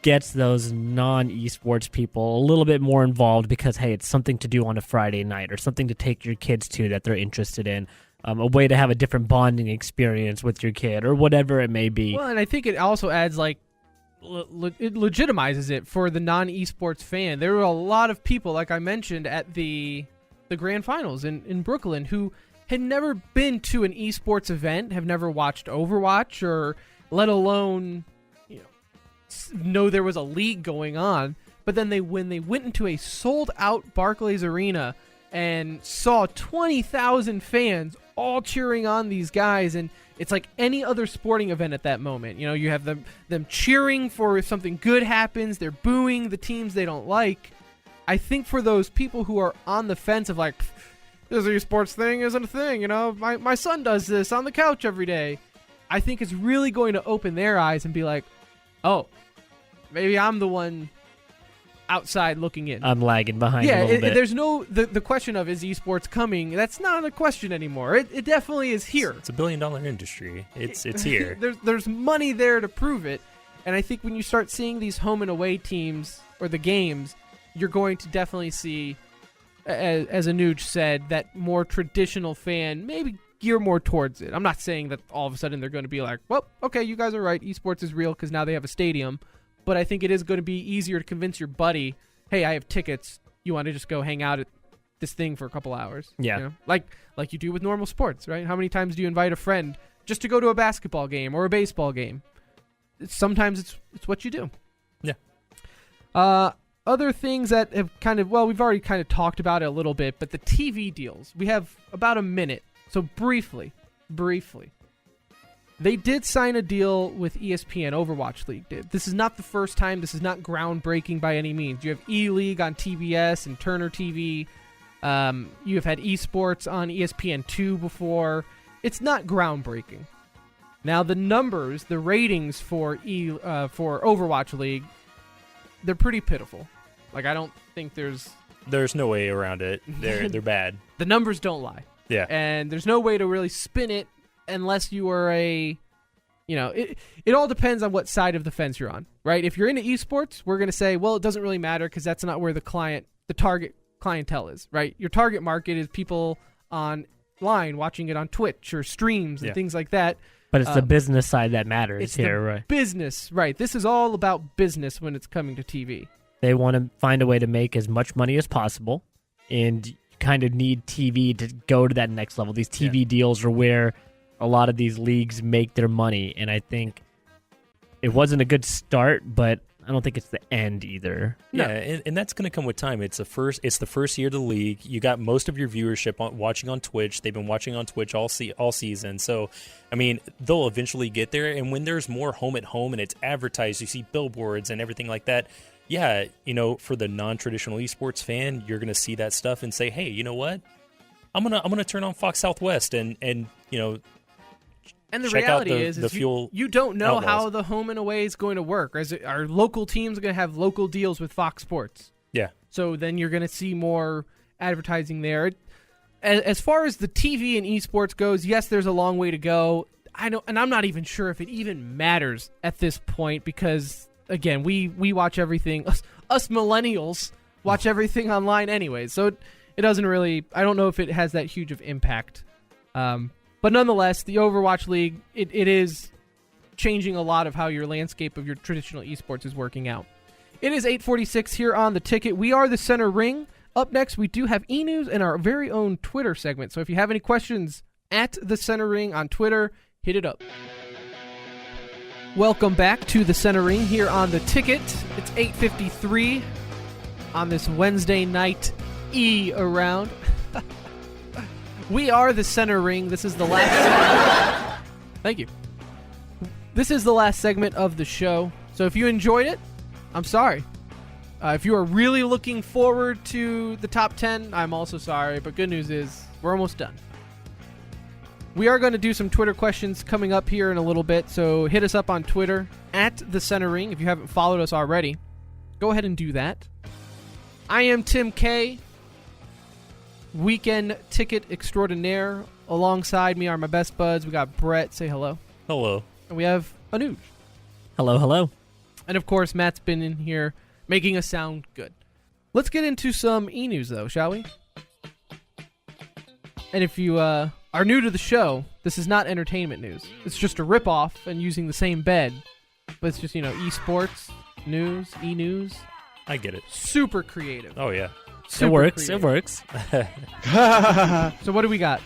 gets those non-esports people a little bit more involved because, hey, it's something to do on a Friday night or something to take your kids to that they're interested in, a way to have a different bonding experience with your kid or whatever it may be. Well, and I think it also adds, like, it legitimizes it for the non-esports fan. There were a lot of people, like I mentioned, at the grand finals in Brooklyn who had never been to an esports event, have never watched Overwatch, or let alone know there was a league going on. But then when they went into a sold-out Barclays Arena and saw 20,000 fans all cheering on these guys, and it's like any other sporting event at that moment. You have them cheering for if something good happens, they're booing the teams they don't like. I think for those people who are on the fence of like, this esports thing isn't a thing, my son does this on the couch every day, I think it's really going to open their eyes and be like, oh, maybe I'm the one outside looking in. I'm lagging behind a little bit. There's no... The question of, is esports coming? That's not a question anymore. It definitely is here. It's $1 billion industry. It's here. There's money there to prove it. And I think when you start seeing these home and away teams, or the games, you're going to definitely see, as Anuj said, that more traditional fan maybe gear more towards it. I'm not saying that all of a sudden they're going to be like, well, okay, you guys are right. Esports is real because now they have a stadium. But I think it is going to be easier to convince your buddy, hey, I have tickets. You want to just go hang out at this thing for a couple hours? Yeah. You know? Like you do with normal sports, right? How many times do you invite a friend just to go to a basketball game or a baseball game? Sometimes it's what you do. Yeah. Other things that have we've already kind of talked about it a little bit, but the TV deals. We have about a minute. So briefly. They did sign a deal with ESPN. Overwatch League did. This is not the first time. This is not groundbreaking by any means. You have E-League on TBS and Turner TV. You have had esports on ESPN2 before. It's not groundbreaking. Now the numbers, the ratings for Overwatch League, they're pretty pitiful. Like, I don't think there's no way around it. They're bad. The numbers don't lie. Yeah. And there's no way to really spin it unless you are it all depends on what side of the fence you're on, right? If you're into esports, we're going to say, well, it doesn't really matter because that's not where the target clientele is, right? Your target market is people online watching it on Twitch or streams and things like that. But it's the business side that matters it's here, the right? Business, right. This is all about business when it's coming to TV. They want to find a way to make as much money as possible, and you kind of need TV to go to that next level. These TV deals are where a lot of these leagues make their money, and I think it wasn't a good start, but I don't think it's the end either. Yeah, and that's going to come with time. It's the first year of the league. You got most of your viewership watching on Twitch. They've been watching on Twitch all season. So, I mean, they'll eventually get there. And when there's more home at home and it's advertised, you see billboards and everything like that. Yeah, for the non-traditional esports fan, you're going to see that stuff and say, hey, you know what? I'm gonna turn on Fox Southwest and And the check out reality is fuel you don't know outlaws. how the home and away is going to work. Are local teams going to have local deals with Fox Sports? Yeah. So then you're going to see more advertising there. As far as the TV and esports goes, yes, there's a long way to go. And I'm not even sure if it even matters at this point because, again, we watch everything. Us millennials watch everything online anyway. So it doesn't really. I don't know if it has that huge of impact. But nonetheless, the Overwatch League, it is changing a lot of how your landscape of your traditional esports is working out. It is 8:46 here on The Ticket. We are the Center Ring. Up next, we do have e-news and our very own Twitter segment. So if you have any questions at the Center Ring on Twitter, hit it up. Welcome back to the Center Ring here on The Ticket. It's 8:53 on this Wednesday night around. We are the Center Ring. This is the last Thank you. This is the last segment of the show. So if you enjoyed it, I'm sorry. If you are really looking forward to the top 10, I'm also sorry. But good news is we're almost done. We are going to do some Twitter questions coming up here in a little bit. So hit us up on Twitter at the Center Ring. If you haven't followed us already, go ahead and do that. I am Tim K, weekend ticket extraordinaire. Alongside me are my best buds. We got Brett. Say hello. Hello. And we have Anuj. Hello. And of course, Matt's been in here making us sound good. Let's get into some e-news, though, shall we? And if you are new to the show, this is not entertainment news. It's just a rip-off and using the same bed. But it's just, esports, news, e-news. I get it. Super creative. Oh, yeah. Super It works. So what do we got?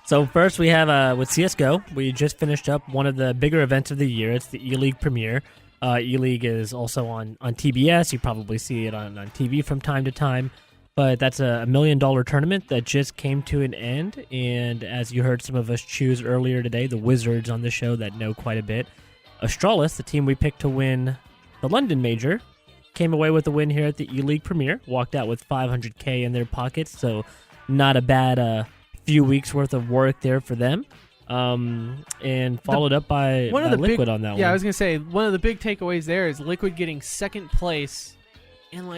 So first we have with CSGO, we just finished up one of the bigger events of the year. It's the E-League premiere. E-League is also on TBS. You probably see it on TV from time to time. But that's a $1 million tournament that just came to an end. And as you heard some of us choose earlier today, the wizards on the show that know quite a bit, Astralis, the team we picked to win the London Major, came away with a win here at the E-League premiere. Walked out with $500K in their pockets, so not a bad few weeks worth of work there for them. And followed up by Liquid on that one. Yeah, I was gonna say one of the big takeaways there is Liquid getting second place, and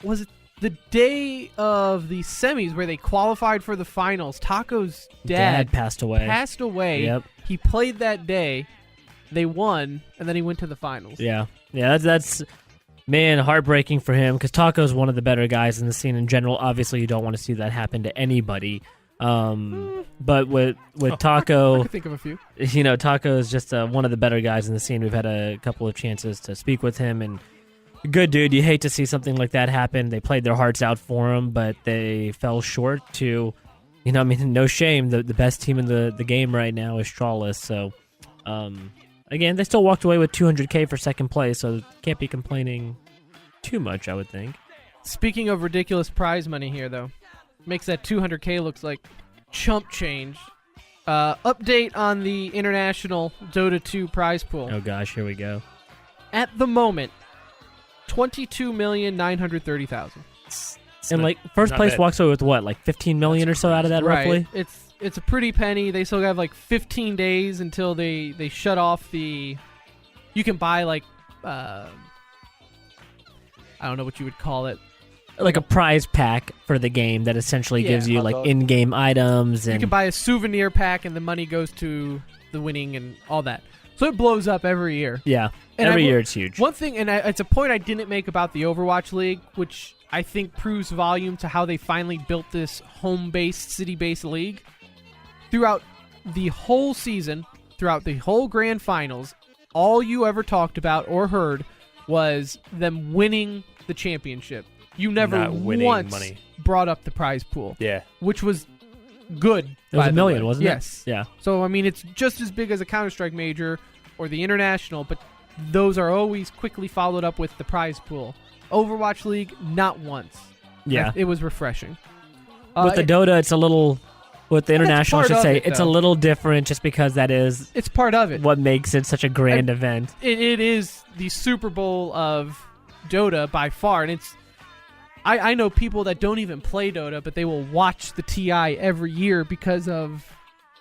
was it the day of the semis where they qualified for the finals? Taco's dad passed away. Yep. He played that day. They won, and then he went to the finals. Yeah. That's man, heartbreaking for him because Taco's one of the better guys in the scene in general. Obviously, you don't want to see that happen to anybody. But with Taco, I could think of a few. Taco is just one of the better guys in the scene. We've had a couple of chances to speak with him, and good dude. You hate to see something like that happen. They played their hearts out for him, but they fell short to, no shame. The best team in the game right now is Strawless. So, again, they still walked away with $200K for second place, so can't be complaining too much, I would think. Speaking of ridiculous prize money here, though, makes that $200K looks like chump change. Update on the international Dota 2 prize pool. Oh gosh, here we go. At the moment, 22,930,000. And first place bad. walks away with what, 15 million or so out of that, roughly? Right. It's a pretty penny. They still have 15 days until they shut off the. You can buy I don't know what you would call it. Like a prize pack for the game that essentially gives you in-game items, and you can buy a souvenir pack, and the money goes to the winning and all that. So it blows up every year. Yeah, and every year it's huge. One thing, and it's a point I didn't make about the Overwatch League, which I think proves volume to how they finally built this home-based, city-based league. Throughout the whole season, throughout the whole grand finals, all you ever talked about or heard was them winning the championship. You never Not winning once money. brought up the prize pool. Yeah. Which was good. It was by $1 the million, way. wasn't Yes. it? Yeah. So, it's just as big as a Counter-Strike major or the international, but those are always quickly followed up with the prize pool. Overwatch League, not once. Yeah. It was refreshing. With the Dota, it's a little... With the international, I should part say, of it, it's a though. little different just because that is It's part of it. what makes it such a grand event. It is the Super Bowl of Dota by far, and it's... I know people that don't even play Dota, but they will watch the TI every year because of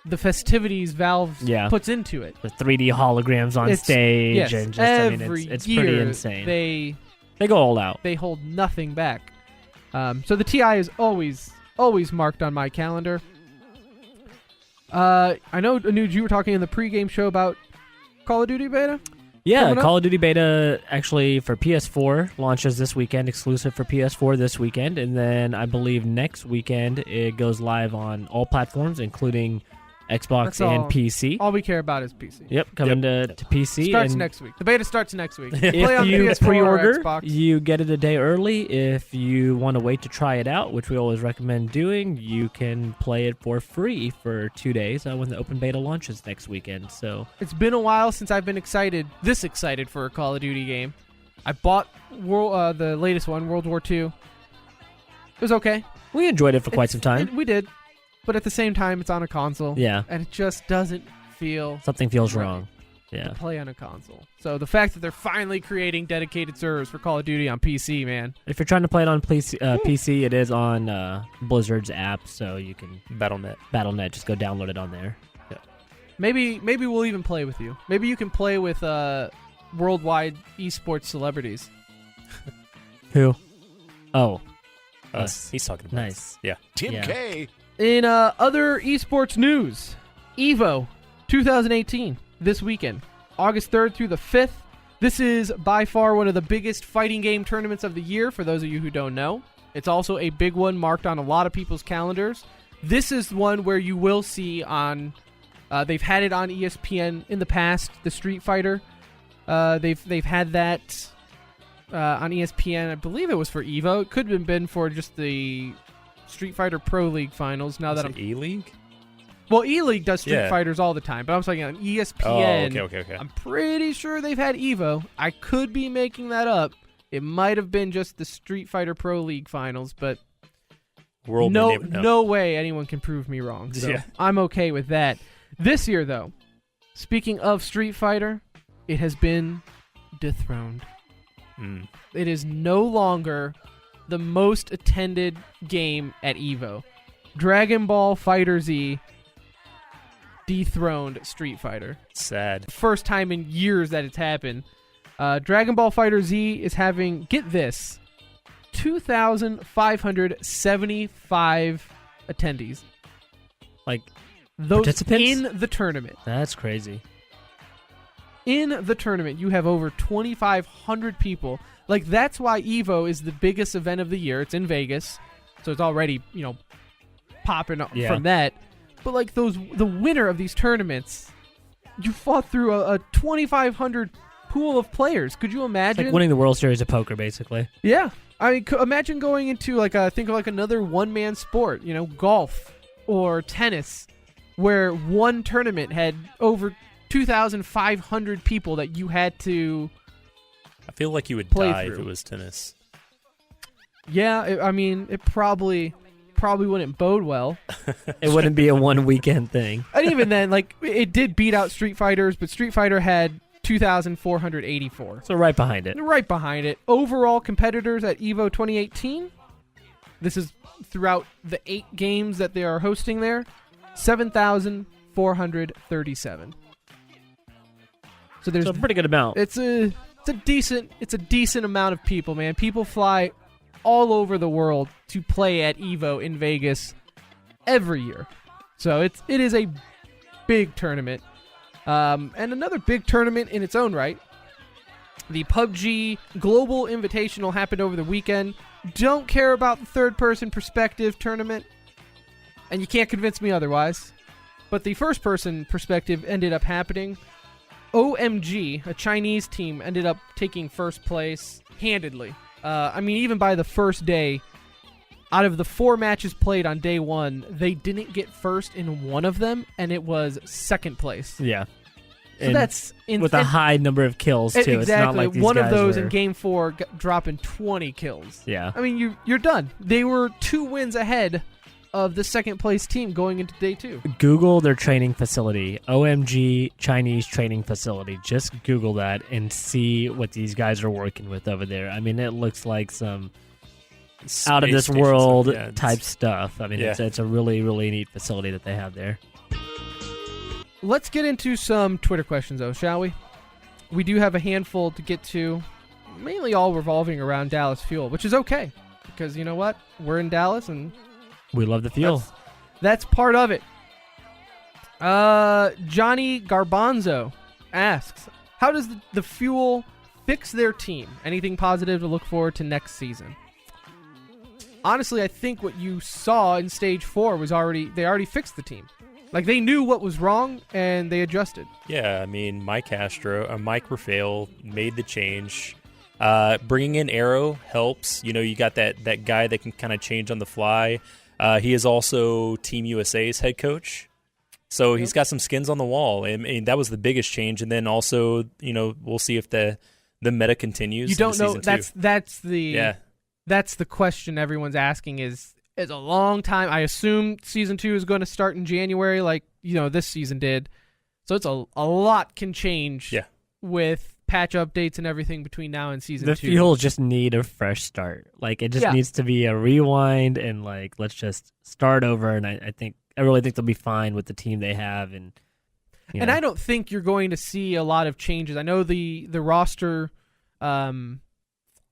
the festivities Valve puts into it. The 3D holograms on stage, yes, and just every it's year pretty insane. They go all out. They hold nothing back. So the TI is always marked on my calendar. I know, Anuj, you were talking in the pregame show about Call of Duty beta? Yeah, Call of Duty beta actually for PS4 launches this weekend, exclusive for PS4 this weekend, and then I believe next weekend it goes live on all platforms, including Xbox and PC. All we care about is PC. Yep, coming to PC. Starts and next week. The beta starts next week. If Play on you PS4 or pre-order, Xbox. you get it a day early. If you want to wait to try it out, which we always recommend doing, you can play it for free for 2 days when the open beta launches next weekend. So it's been a while since I've been this excited for a Call of Duty game. I bought the latest one, World War II. It was okay. We enjoyed it for quite some time. We did. But at the same time, it's on a console. Yeah. And it just doesn't feel... Something feels wrong. Yeah. To play on a console. So the fact that they're finally creating dedicated servers for Call of Duty on PC, man. If you're trying to play it on PC, it is on Blizzard's app, so you can... Battle.net, just go download it on there. Yeah. Maybe we'll even play with you. Maybe you can play with worldwide esports celebrities. Who? Oh. Us. He's talking about nice. Yeah. Tim K. In other esports news, EVO 2018 this weekend, August 3rd through the 5th. This is by far one of the biggest fighting game tournaments of the year, for those of you who don't know. It's also a big one marked on a lot of people's calendars. This is one where you will see on... they've had it on ESPN in the past, the Street Fighter. They've had that on ESPN. I believe it was for EVO. It could have been for just the Street Fighter Pro League finals. Now that I'm E-League? Well, E-League does Street Fighters all the time, but I'm talking on ESPN. Oh, okay. I'm pretty sure they've had EVO. I could be making that up. It might have been just the Street Fighter Pro League finals, but no way anyone can prove me wrong. So I'm okay with that. This year, though, speaking of Street Fighter, it has been dethroned. It is no longer the most attended game at EVO. Dragon Ball FighterZ dethroned Street Fighter. Sad. First time in years that it's happened. Dragon Ball FighterZ is having, get this, 2,575 attendees. Like, those participants? In the tournament. That's crazy. In the tournament, you have over 2,500 people. Like, that's why EVO is the biggest event of the year. It's in Vegas, so it's already, popping Yeah. from that. But like the winner of these tournaments, you fought through a 2,500 pool of players. Could you It's imagine? like winning the World Series of poker, basically. Yeah. I mean, imagine going into think of like another one-man sport, golf or tennis, where one tournament had over 2,500 people that you had to. I feel like you would Play die if through. it was tennis. Yeah, it probably wouldn't bode well. It wouldn't be a one weekend thing. And even then, like, it did beat out Street Fighters, but Street Fighter had 2,484. So right behind it. Right behind it. Overall competitors at EVO 2018, this is throughout the 8 games that they are hosting there, 7,437. So there's So a pretty good amount. it's a decent amount of people, man. People fly all over the world to play at EVO in Vegas every year. So it is a big tournament. And another big tournament in its own right. The PUBG Global Invitational happened over the weekend. Don't care about the third-person perspective tournament, and you can't convince me otherwise. But the first-person perspective ended up happening. OMG, a Chinese team, ended up taking first place handedly. I mean, even by the first day, out of the 4 matches played on day 1, they didn't get first in one of them, and it was second place. Yeah. So And that's with a high number of kills, too. Exactly. It's not like these one of guys those were- in game 4 dropping 20 kills. Yeah. I mean, you're done. They were 2 wins ahead of the second place team going into day 2. Google their training facility, OMG Chinese training facility. Just Google that and see what these guys are working with over there. I mean, it looks like some out of Space this station world stuff. Yeah, it's- type stuff. I mean, Yeah. it's a really, really neat facility that they have there. Let's get into some Twitter questions, though, shall we? We do have a handful to get to, mainly all revolving around Dallas Fuel, which is okay, because you know what? We're in Dallas, and We love the fuel. that's part of it. Johnny Garbanzo asks, how does the Fuel fix their team? Anything positive to look forward to next season? Honestly, I think what you saw in Stage 4 was they already fixed the team. Like, they knew what was wrong, and they adjusted. Yeah, I mean, Mike Rafael made the change. Bringing in Arrow helps. You know, you got that guy that can kind of change on the fly. He is also Team USA's head coach. So he's got some skins on the wall. I mean, that was the biggest change. And then also, you know, we'll see if the meta continues. You don't know. Season 2. That's the question everyone's asking is a long time. I assume season 2 is going to start in January, like this season did. So it's a lot can change. Yeah. With patch updates and everything between now and season 2. The fuel just need a fresh start. Like, it just needs to be a rewind and, like, let's just start over. And I really think they'll be fine with the team they have. And I don't think you're going to see a lot of changes. I know the roster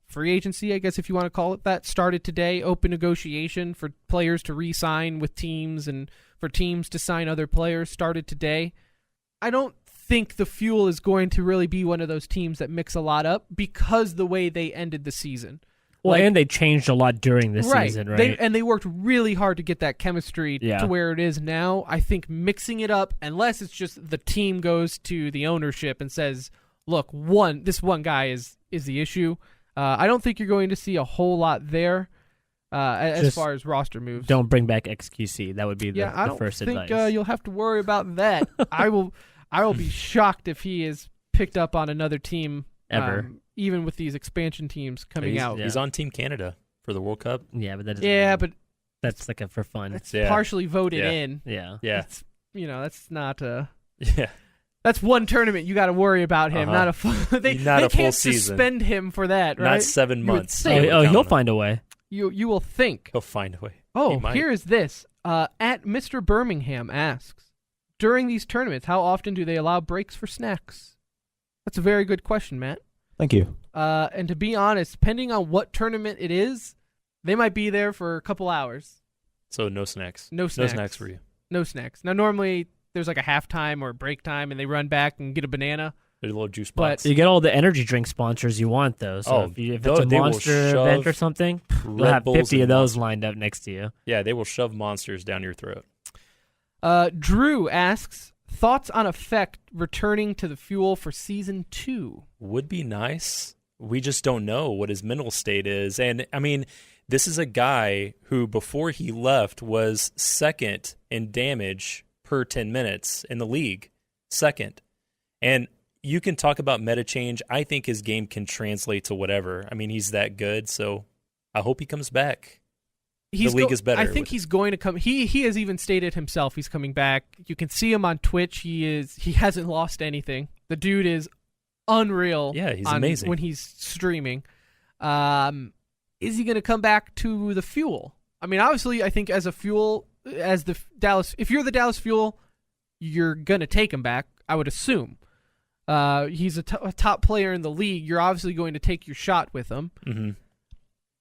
free agency, I guess if you want to call it that, started today. Open negotiation for players to re-sign with teams and for teams to sign other players started today. I don't think the Fuel is going to really be one of those teams that mix a lot up because the way they ended the season. Well, and they changed a lot during the season, right? They worked really hard to get that chemistry to where it is now. I think mixing it up, unless it's just the team goes to the ownership and says, look, this one guy is the issue. I don't think you're going to see a whole lot there as far as roster moves. Don't bring back XQC. That would be the first advice. I don't think you'll have to worry about that. I will be shocked if he is picked up on another team ever. Even with these expansion teams coming out. He's on Team Canada for the World Cup. Yeah, but that doesn't but that's like for fun. It's partially voted in. Yeah. It's, that's not Yeah. That's one tournament you got to worry about him, not a full. They full can't season. Suspend him for that, right? Not 7 months. He'll find a way. You will think. He'll find a way. Oh, here is this. At Mr. Birmingham asks, during these tournaments, how often do they allow breaks for snacks? That's a very good question, Matt. Thank you. And to be honest, depending on what tournament it is, they might be there for a couple hours. So no snacks. No snacks. No snacks for you. No snacks. Now, normally there's like a halftime or a break time, and they run back and get a banana. There's a little juice But- box. You get all the energy drink sponsors you want, though. So Oh, if it's a they will Monster shove event or something, you'll Red have Bulls 50 of and those Monster. lined up next to you. Yeah, they will shove monsters down your throat. Drew asks, thoughts on Effect returning to the Fuel for Season 2? Would be nice. We just don't know what his mental state is. And, I mean, this is a guy who, before he left, was second in damage per 10 minutes in the league. Second. And you can talk about meta change. I think his game can translate to whatever. I mean, he's that good, so I hope he comes back. The league is better. I think he's going to come. He has even stated himself he's coming back. You can see him on Twitch. He hasn't lost anything. The dude is unreal. Yeah, he's amazing when he's streaming. Is he going to come back to the Fuel? I mean, obviously, I think as the Dallas, if you're the Dallas Fuel, you're going to take him back, I would assume. He's a top player in the league. You're obviously going to take your shot with him. Mm-hmm.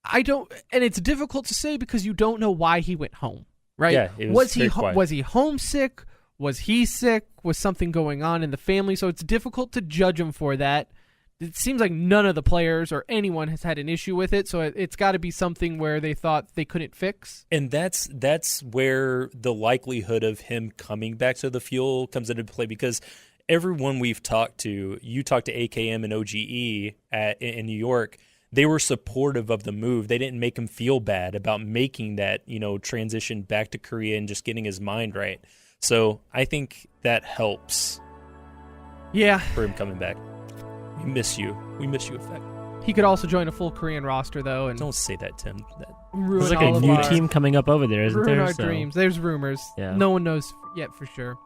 And it's difficult to say because you don't know why he went home, right? Yeah, it was very quiet. Was he homesick? Was he sick? Was something going on in the family? So it's difficult to judge him for that. It seems like none of the players or anyone has had an issue with it, so it's got to be something where they thought they couldn't fix. And that's where the likelihood of him coming back to the Fuel comes into play, because everyone we've talked to, you talked to AKM and OGE in New York, they were supportive of the move. They didn't make him feel bad about making that, transition back to Korea and just getting his mind right. So I think that helps. Yeah. For him coming back. We miss you. We miss you, Effect. He could also join a full Korean roster, though, and don't say that, Tim. Ruin There's like all a of new our, team coming up over there, isn't ruin there? our dreams. There's rumors. Yeah. No one knows yet for sure.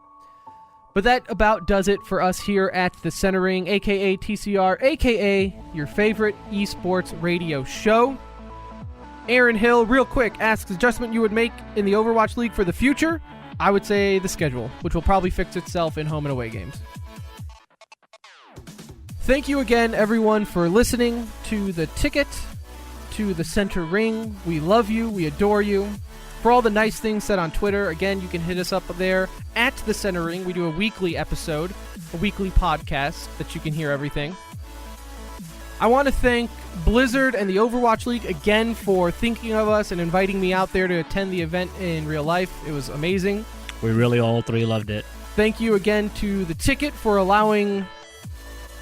But that about does it for us here at the Center Ring, a.k.a. TCR, a.k.a. your favorite esports radio show. Aaron Hill, real quick, asks adjustment you would make in the Overwatch League for the future. I would say the schedule, which will probably fix itself in home and away games. Thank you again, everyone, for listening to The Ticket, to the Center Ring. We love you. We adore you. For all the nice things said on Twitter, again, you can hit us up there at the Center Ring. We do a weekly episode, a weekly podcast that you can hear everything. I want to thank Blizzard and the Overwatch League again for thinking of us and inviting me out there to attend the event in real life. It was amazing. We really all three loved it. Thank you again to The Ticket for allowing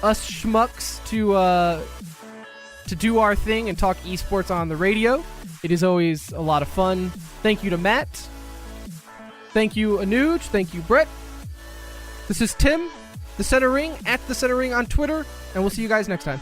us schmucks to do our thing and talk esports on the radio. It is always a lot of fun. Thank you to Matt. Thank you, Anuj. Thank you, Brett. This is Tim, The Center Ring, at The Center Ring on Twitter, and we'll see you guys next time.